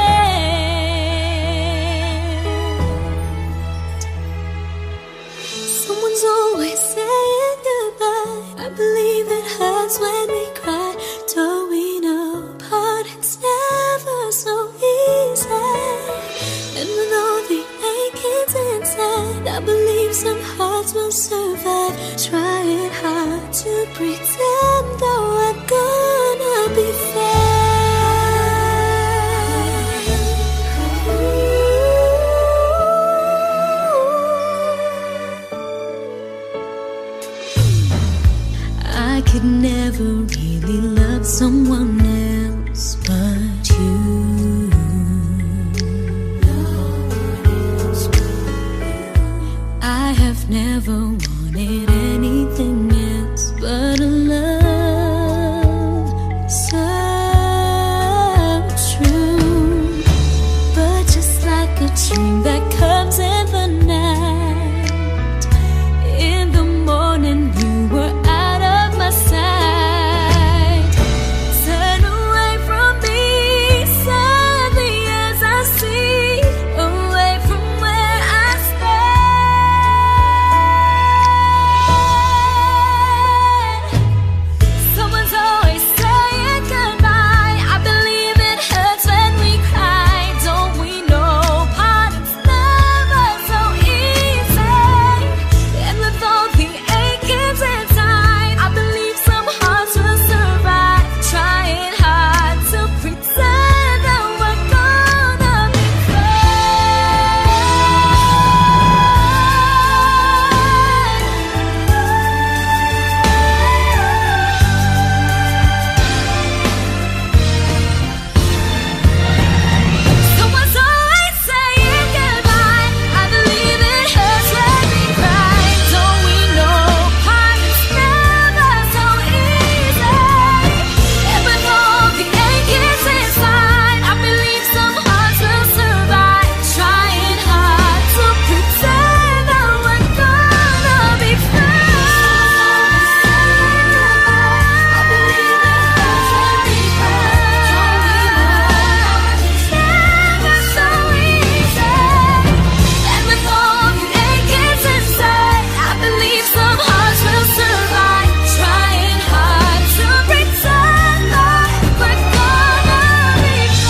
D: Someone's always saying goodbye. I believe it hurts when we cry. Don't we know parting's never so easy? And with all the achings inside, I believe some hearts will survive. Trying hard to pretend that we're gonna be fair. I could never really love someone else but you. I have never wanted anything else but a love so true. But just like a dream that comes in the night, in the morning you were out of my sight. Turn away from me, sadly as I see, away from where I stand. Someone's always saying goodbye. I believe it hurts when we cry. Don't we know parting's never so easy? And with all the achings inside, I believe some hearts will survive. Trying hard to pretend that we're gonna be Someone's always saying goodbye. I believe it hurts when we cry. Don't we know parting's never so easy? And with all the achings inside, I believe some hearts will survive. Trying hard to pretend that we're gonna be fine. I believe it hurts when we cry. Don't we know never so easy? And with all the achings inside, I believe some hearts will survive. Trying hard to pretend that we're gonna be fine.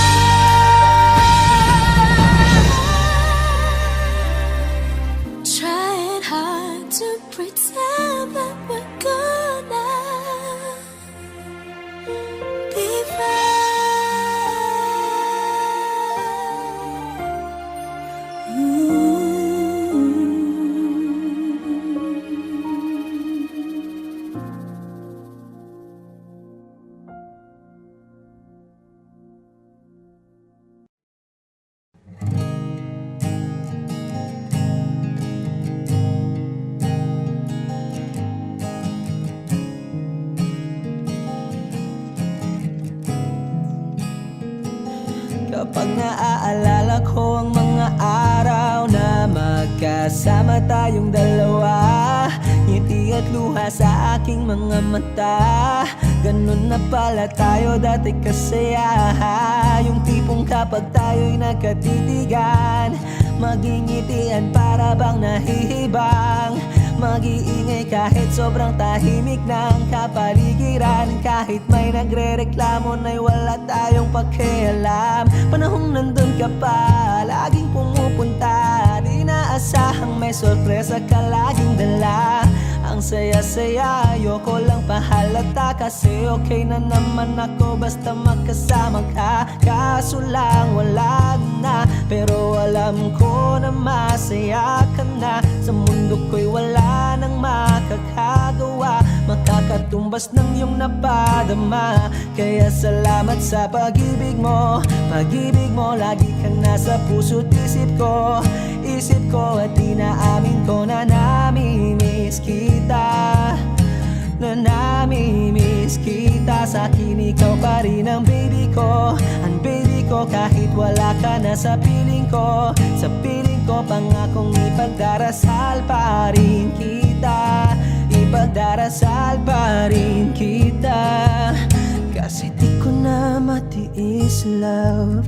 D: Trying hard to pretend that we're gonna be
B: Kapag naaalala ko ang mga araw na magkasama tayong dalawa, ngiti at luha sa aking mga mata. Ganun na pala tayo dati kasaya. Yung tipong kapag tayo'y nagkatitigan, magingitian para bang nahihibang. Mag-iingay kahit sobrang tahimik ng kapaligiran. Kahit may nagre-reklamo na'y wala tayong pakialam. Panahong nandun ka pa, laging pumupunta. Di naasahang may sorpresa ka laging dala. Ang saya-saya, ayoko lang pahalata. Kasi okay na naman ako basta magkasama ka. Kaso lang wala na, pero alam ko na masaya ka na. Sa mundo ko'y wala nang makakagawa.
A: makakatumbas ng iyong napadama. Kaya salamat sa pag-ibig mo. Pag-ibig mo, lagi kang nasa puso't isip ko. Isip ko at inaamin ko na namimiss kita. Na namimiss kita. Sa'kin ikaw pa rin ang baby ko. Ang baby ko kahit wala ka na sa piling ko. Sa piling ko pangakong ipagdarasal pa rin kita. Ipagdarasal pa rin kita. Kasi di ko na matiis love.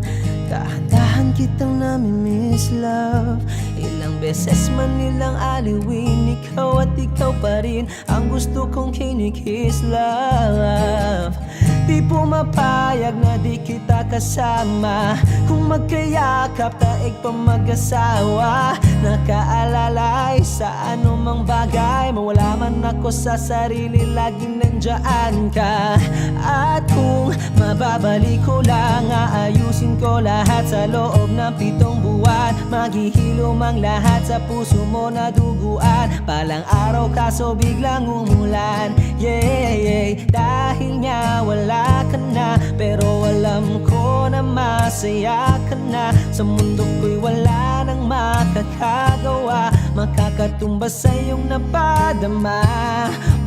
A: Dahan-dahan kitang namimiss love. Ilang beses man nilang aliwin, ikaw at ikaw pa rin ang gusto kong kinikiss love. Di pumapayag na di kita kasama. Kung magkayakap taig pa mag-asawa. Nakaalalay sa anumang bagay. Mawala man ako sa sarili, laging nandyan ka. At kung mababalik ko lang, aayusin ko lahat sa loob ng 7 buwan. Maghihilom ang lahat sa puso mo na duguan. Palang araw kaso biglang umulan. Yeah, dahil nga wala ka na. Pero alam ko na masaya ka na. Sa mundo ko'y wala nang makakagawa. Makakatumbas sa iyong napadama.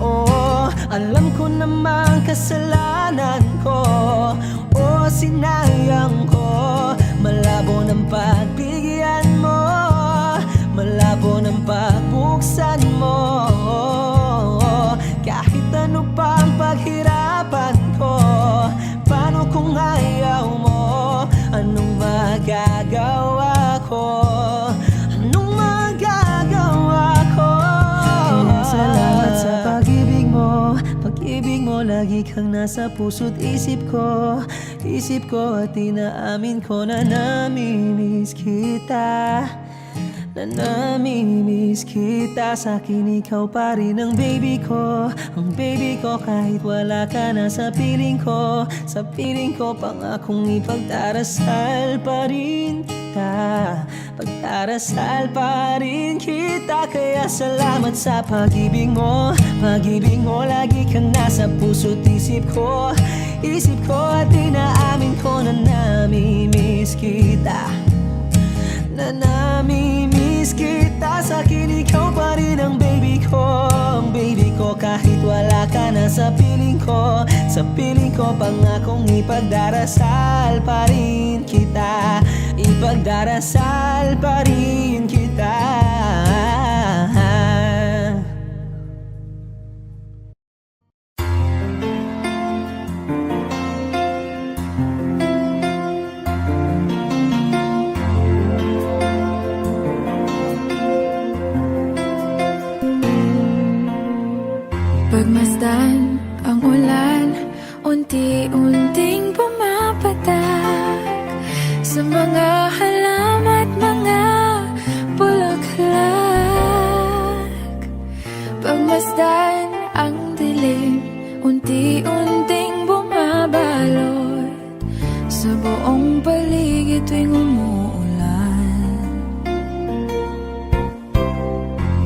A: Oh, alam ko namang kasalanan ko. Oh, sinayang ko. Malabo ng pagbigyan mo. Malabo ng pagbuksan mo. Kahit ano pa ang paghirapan ko. Paano kung ayaw mo? Anong magagawa ko? Anong magagawa ko? Kaya salamat sa pag-ibig mo. Pag-ibig mo, lagi kang nasa puso't isip ko. Isip ko at inaamin ko na namimiss kita. Na namimiss kita. Sa'kin ikaw pa rin ang baby ko. Ang baby ko kahit wala ka na sa piling ko. Sa piling ko pangakong ipagdarasal pa rin kita. Pagdarasal pa rin kita. Kaya salamat sa pag-ibig mo. Pag-ibig mo, lagi kang nasa puso't isip ko. Isip ko at inaamin ko na namimiss kita. Na namimiss kita. Sa'kin ikaw pa rin ang baby ko. Ang baby ko kahit wala ka na sa piling ko. Sa piling ko pangakong ipagdarasal pa rin kita. Ipagdarasal pa rin kita.
D: Pagmasdan ang ulan, unti-unting pumapatak sa mga halamat, mga bulaklak. Pagmasdan ang dilim, unti-unting bumabalot sa buong paligid tuwing umuulan.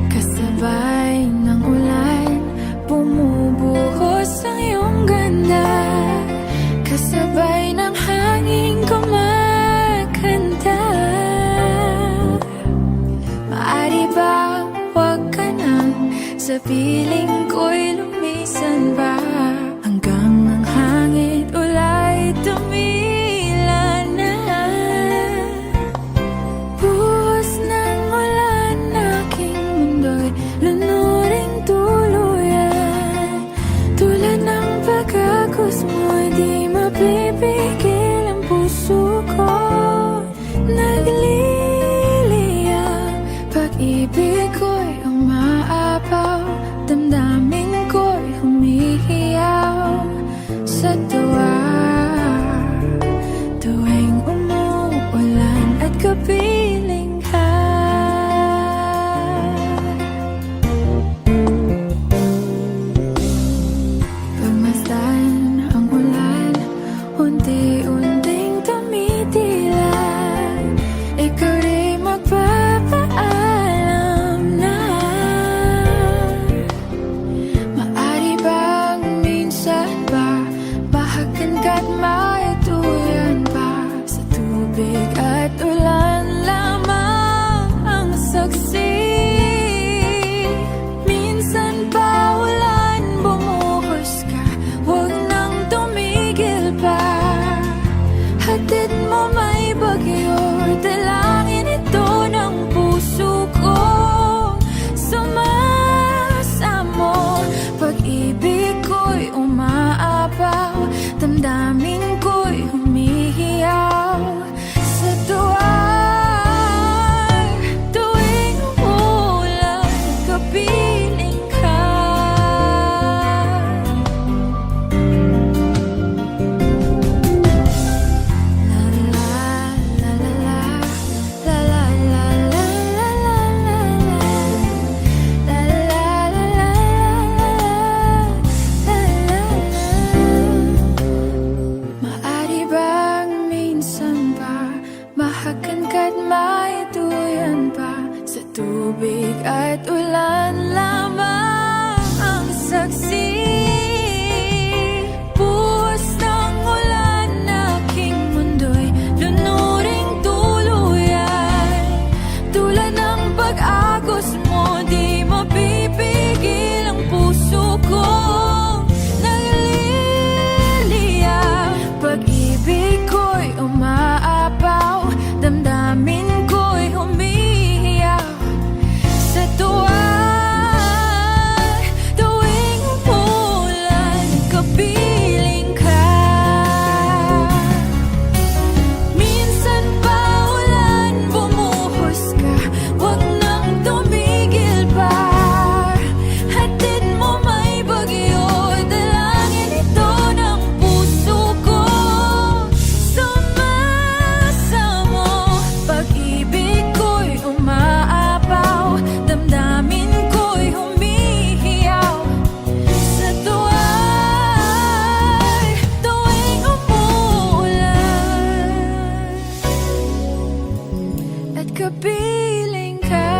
D: Kasabay ng ulan, bumubuhos ang iyong ganda. Kasabay ng hangin kumakanta. Maari bang huwag ka nang sa piling ko'y lumisan pa, hanggang ang hangin ulay tumila na. Buhos ng ulan, aking mundo'y lunuring tuluyan. Tulad ng pagkagos mo'y di mapipigil ang puso ko. Nagliliyab, pag-ibig ko'y umaapaw, damdamin ko'y humihiyaw sa tuwa. Tuwing umuulan at kapiling ka. Pagmasdan ang ulan, unti-unting tumitilay. Ikaw rin magpapaalam na. Maari bang
F: kapiling ka. Minsan pa ulan, bumuhos ka, wag nang tumigil pa. Hatid mo may bagyo, dalangin ito ng puso ko. Sumasamo, pag-ibig ko'y umaapaw, damdamin ko'y humihiyaw. Sa tuwing umuulan at kapiling ka.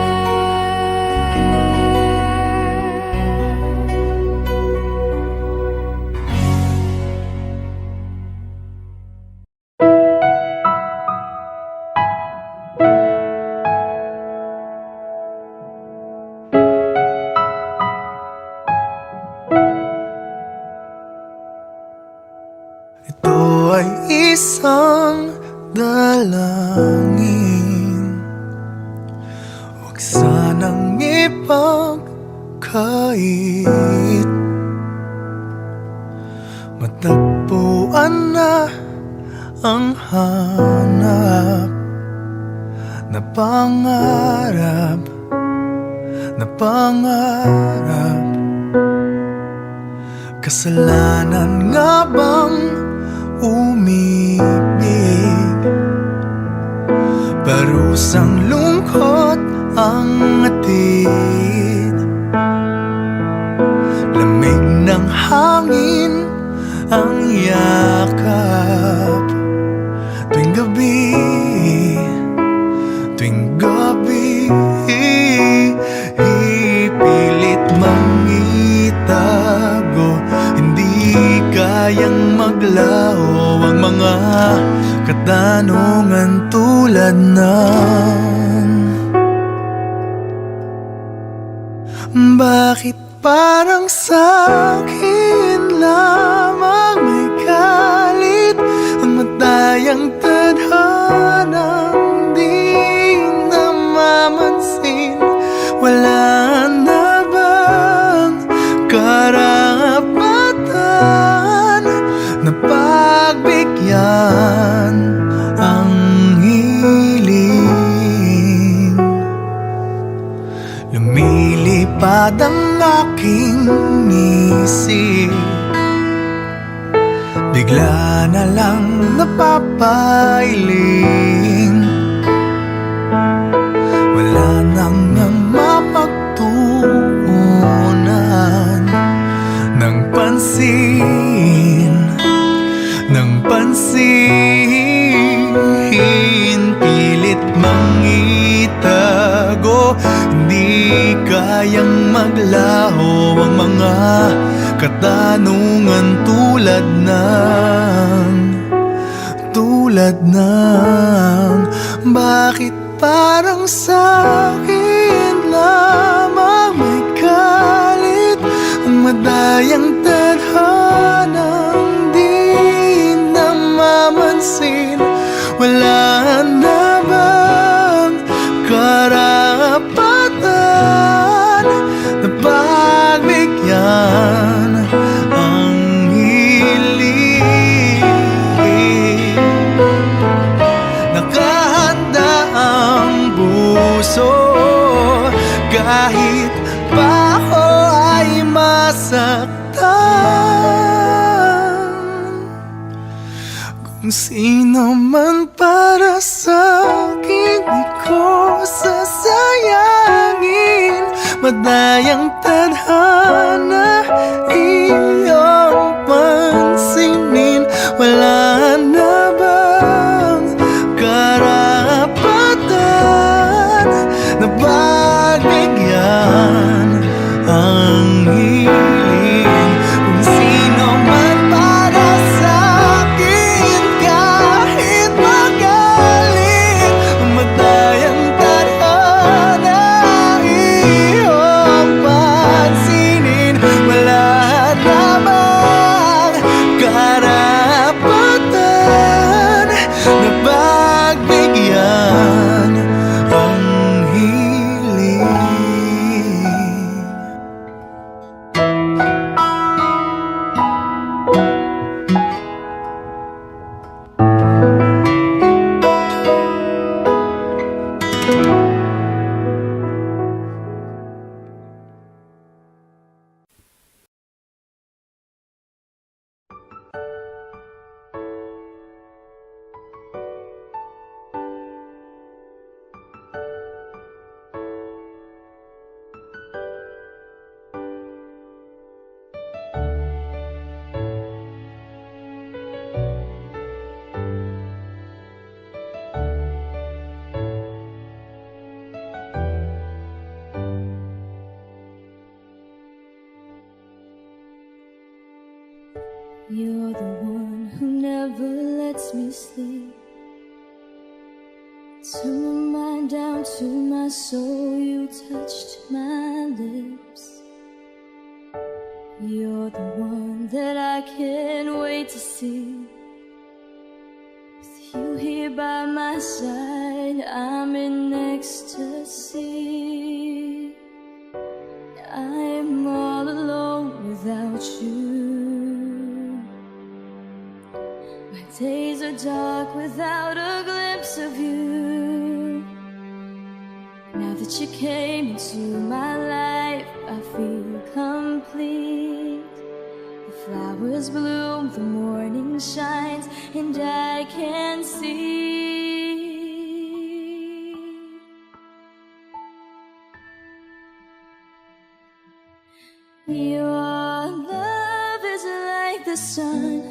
B: Ito ay isang dalangin, huwag sanang ipagkait. Matagpuan na ang hanap na pangarap, na pangarap. Kasalanan nga bang umibig? Parusang lungkot ang atid, lamig ng hangin ang yakap. Tuwing gabi, tuwing gabi, ipilit mang itago, hindi kayang maglaho ang mga katanungan tulad ng bakit parang sa'kin lamang may galit ang matayang tadhanang di namamansin? Wala na bang karapatan na pagbigyan ang hiling? Lumilipad ang aking isip, bigla na lang napapailing. Wala nang mapagtuunan ng pansin, ng pansin. Pilit mang itago, hindi kayang maglaho ang mga katanungan tulad ng bakit parang sa'kin lamang may galit ang madayang tadhanang di namamansin? Wala na bang karapatan na pagbigyan ang hiling? Nakahanda ang puso kahit pa ako ay masaktan. Kung sino man para sa'kin, di ko sasayangin. Madayang tadhana, iyong pansinin. Wala na bang karapatan na pagbigyan ang hiling? Kung sino man para sa'kin, kahit magalit, madayang tadhana, iyong pansinin.
D: You're the one who never lets me sleep. Turn my mind down to my soul, you touched my lips. You're the one that I can't wait to see. With you here by my side, I'm in ecstasy. I'm all alone without you. My days are dark without a glimpse of you. Now that you came into my life, I feel complete. The flowers bloom, the morning shines, and I can see. Your love is like the sun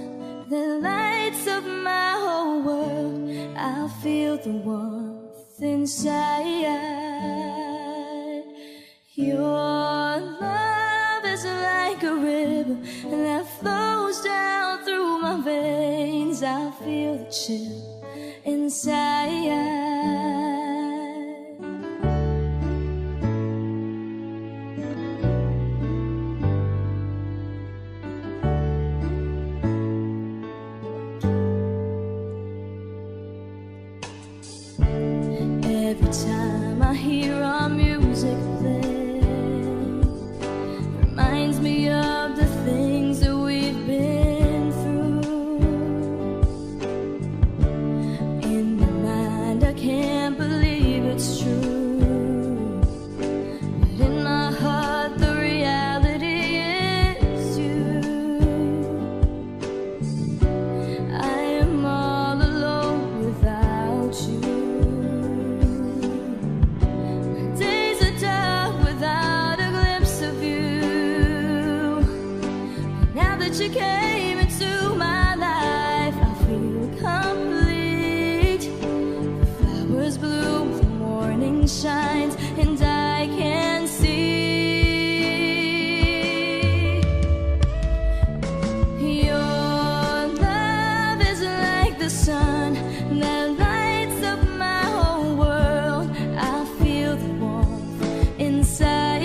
D: that lights up my whole world. I feel the warmth inside. Your love is like a river that flows down through my veins. I feel the chill inside. Every time I hear our music play, reminds me of the things that we've been through. In my mind, I can't believe it's true, but in my heart, the reality is you. I am all alone without you. You came into my life, I feel complete. The flowers bloom, the morning shines, and I can see. Your love is like the sun that lights up my whole world. I feel the warmth inside.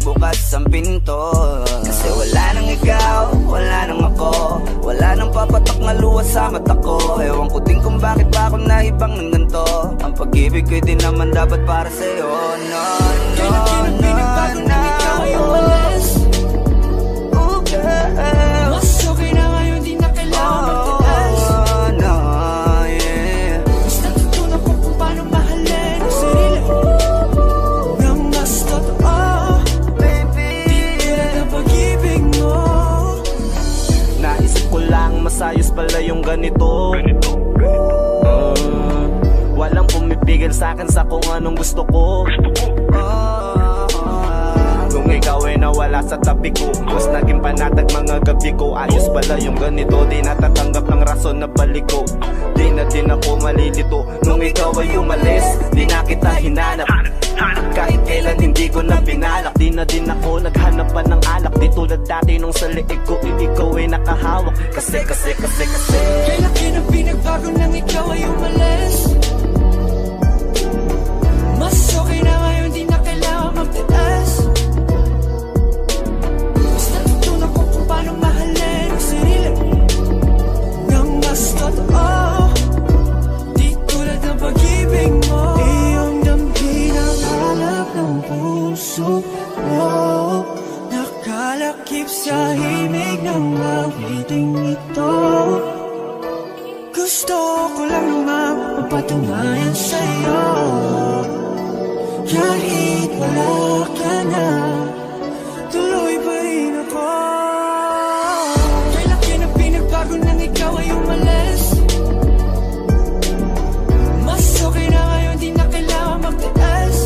B: Bukas ang pinto, kasi wala nang ikaw, wala nang ako, wala nang papatak na luwas sa mata ko. Ewan ko din kung bakit ba ako naibang ng ganito. Ang pag-ibig ko'y di naman dapat para sa'yo. No, no,
A: Kailan pinagbago nang ikaw ay umalis?
B: Oh, girl.
A: Mas okay na ngayon, di na kailangan magtiis.
B: Oh, no, yeah.
A: Mas natutunan ko kung paano mahalin ang sarili nang mas totoo.
B: Naisip ko lang masayos pala yung ganito. Walang pumipigil sa'kin sa kung anong gusto ko. Kung ikaw ay nawala sa tabi ko, mas naging panatag mga gabi ko. Ayos pala yung ganito, di natatanggap ng rason na balik ko. Di na din ako malilito nung ikaw ay umalis. Di na kita hinanap, kahit kailan hindi ko na pinalak. Di na din ako naghanap pa ng alak. Di tulad dati nung sa liig ko, ikaw ay nakahawak. Kasi
A: Kailan pinagbago nang ikaw ay umalis? mapatunayan sa'yo. Kahit wala ka na, tuloy pa rin ako. Kailan ka na pinagbago nang ikaw ay umalis? Mas okay na ngayon, di na kailangan magtaas.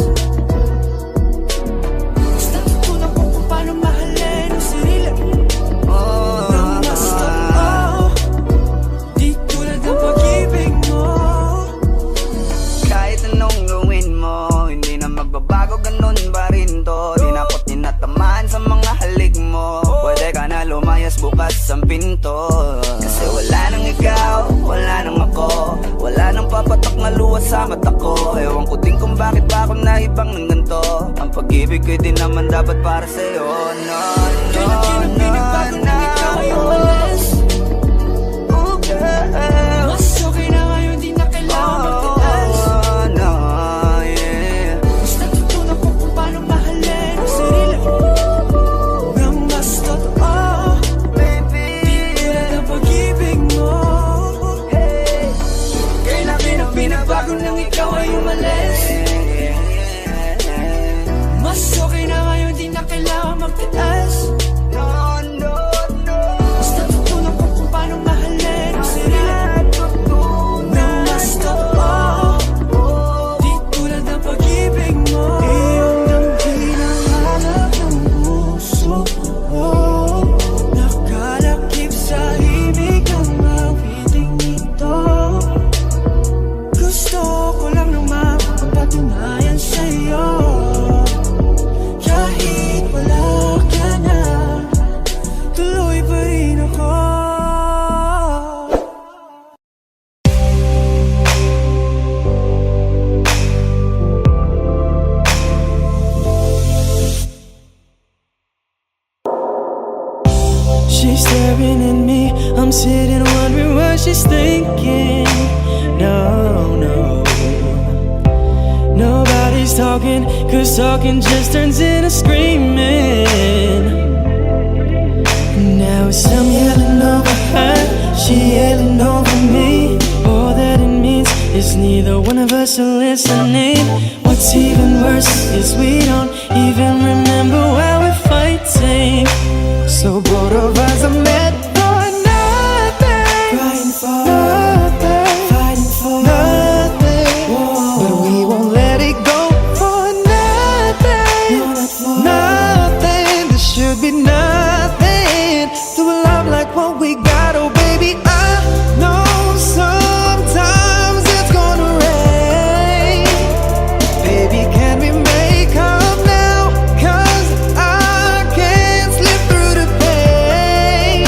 A: Basta tutunan ko kung paano mahalin ang sarili nang mas totoo, di tulad ng pag-ibig mo.
B: Kahit anong gawin mo, hindi na magbabago, ganun pa rin to. Di na ako tinatamaan sa mga halik mo. Pwede ka na lumayas, bukas ang pinto. Kasi wala nang ikaw, wala nang ako, wala nang papatok na luwas sa mata ko. Ewan ko din kung bakit pa ako naibang ng ganito. Ang pag-ibig ko'y di naman dapat para sa'yo. No, no,
A: Kailan ka na pinagbago nang ikaw ay umalis?
B: Oh, girl.
A: Mas okay na ngayon, di na kailangan magtaas.
B: Oh, no, yeah.
A: Basta tutunan ko kung paano mahalin ang sarili nang mas totoo,
B: Baby,
A: di tulad ng pag-ibig mo. Kailan ka na pinagbago nang ikaw ay umalis? Mas okay na ngayon, di na kailangan magtaas.
B: no, no, no.
A: Basta tutunan ko kung paano mahalin ang sarili nang mas totoo, di tulad ng pag-ibig mo. Iyong damhin ang hanap ng puso ko, nakalakip sa himig ang awiting ito. Gusto ko lang nang mapapatunayan sa'yo. Kahit wala ka na, tuloy pa rin ako. She's staring at me, I'm sitting wondering what she's thinking. No, no, nobody's talking, cause talking just turns into screaming. Now it's I'm yelling over her, she yelling over me. All that it means is neither one of us are listening. What's even worse is we don't even remember why we're fighting. So both of us are mad for nothing, fighting for nothing, fighting for nothing. But we won't let it go for nothing, nothing. There should be nothing to a love like what we got. Oh baby, I know sometimes it's gonna rain. Baby, can we make up now? 'Cause I can't slip through the pain.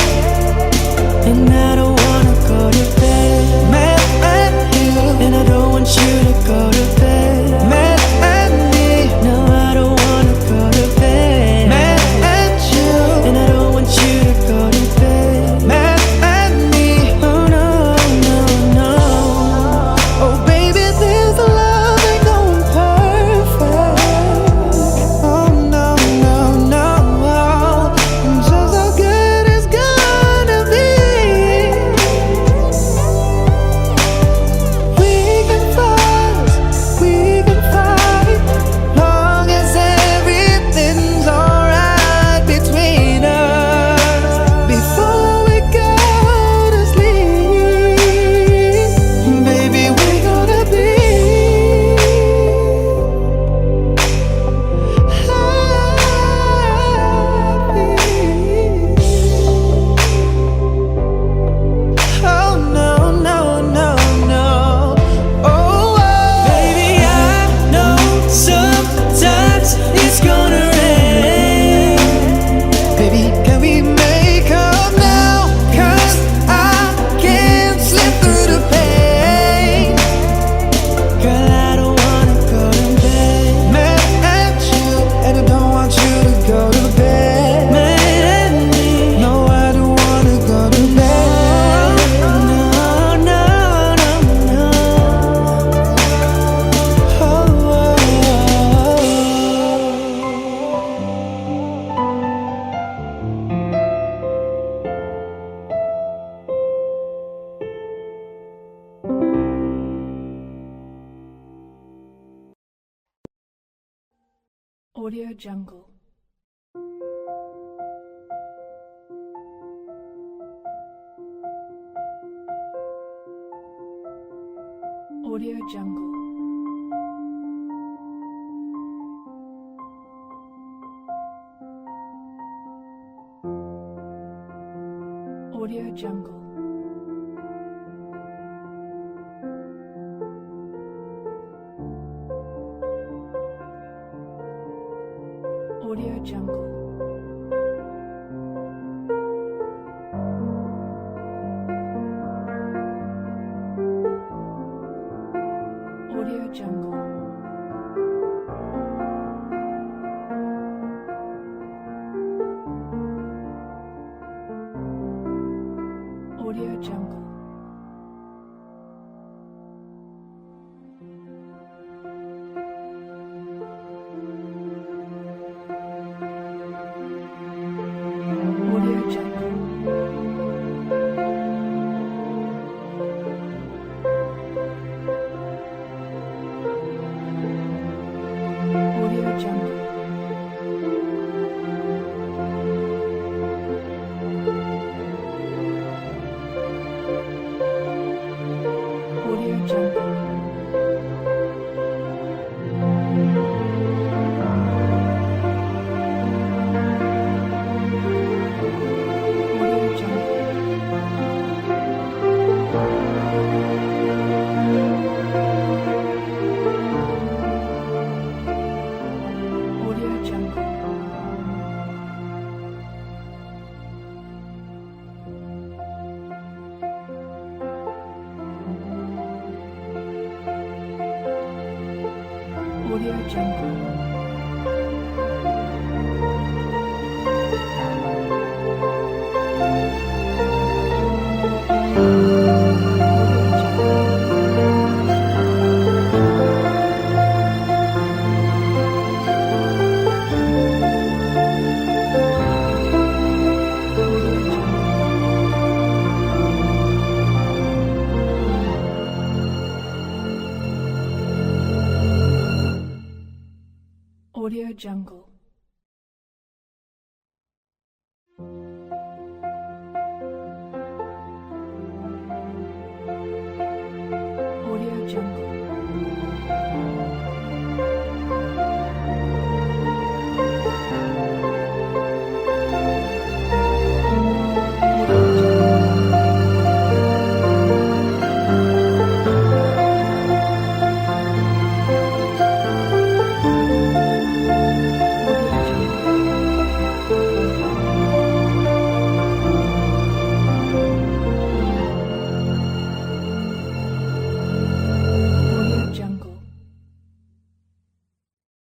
D: Audio Jungle. Audio Jungle. Audio Jungle. Audio Jungle. Audio Jungle. Audio Jungle. Audio Jungle. Audio Jungle. Audio Jungle. Audio Jungle. Audio Jungle. Audio Jungle. Audio Jungle.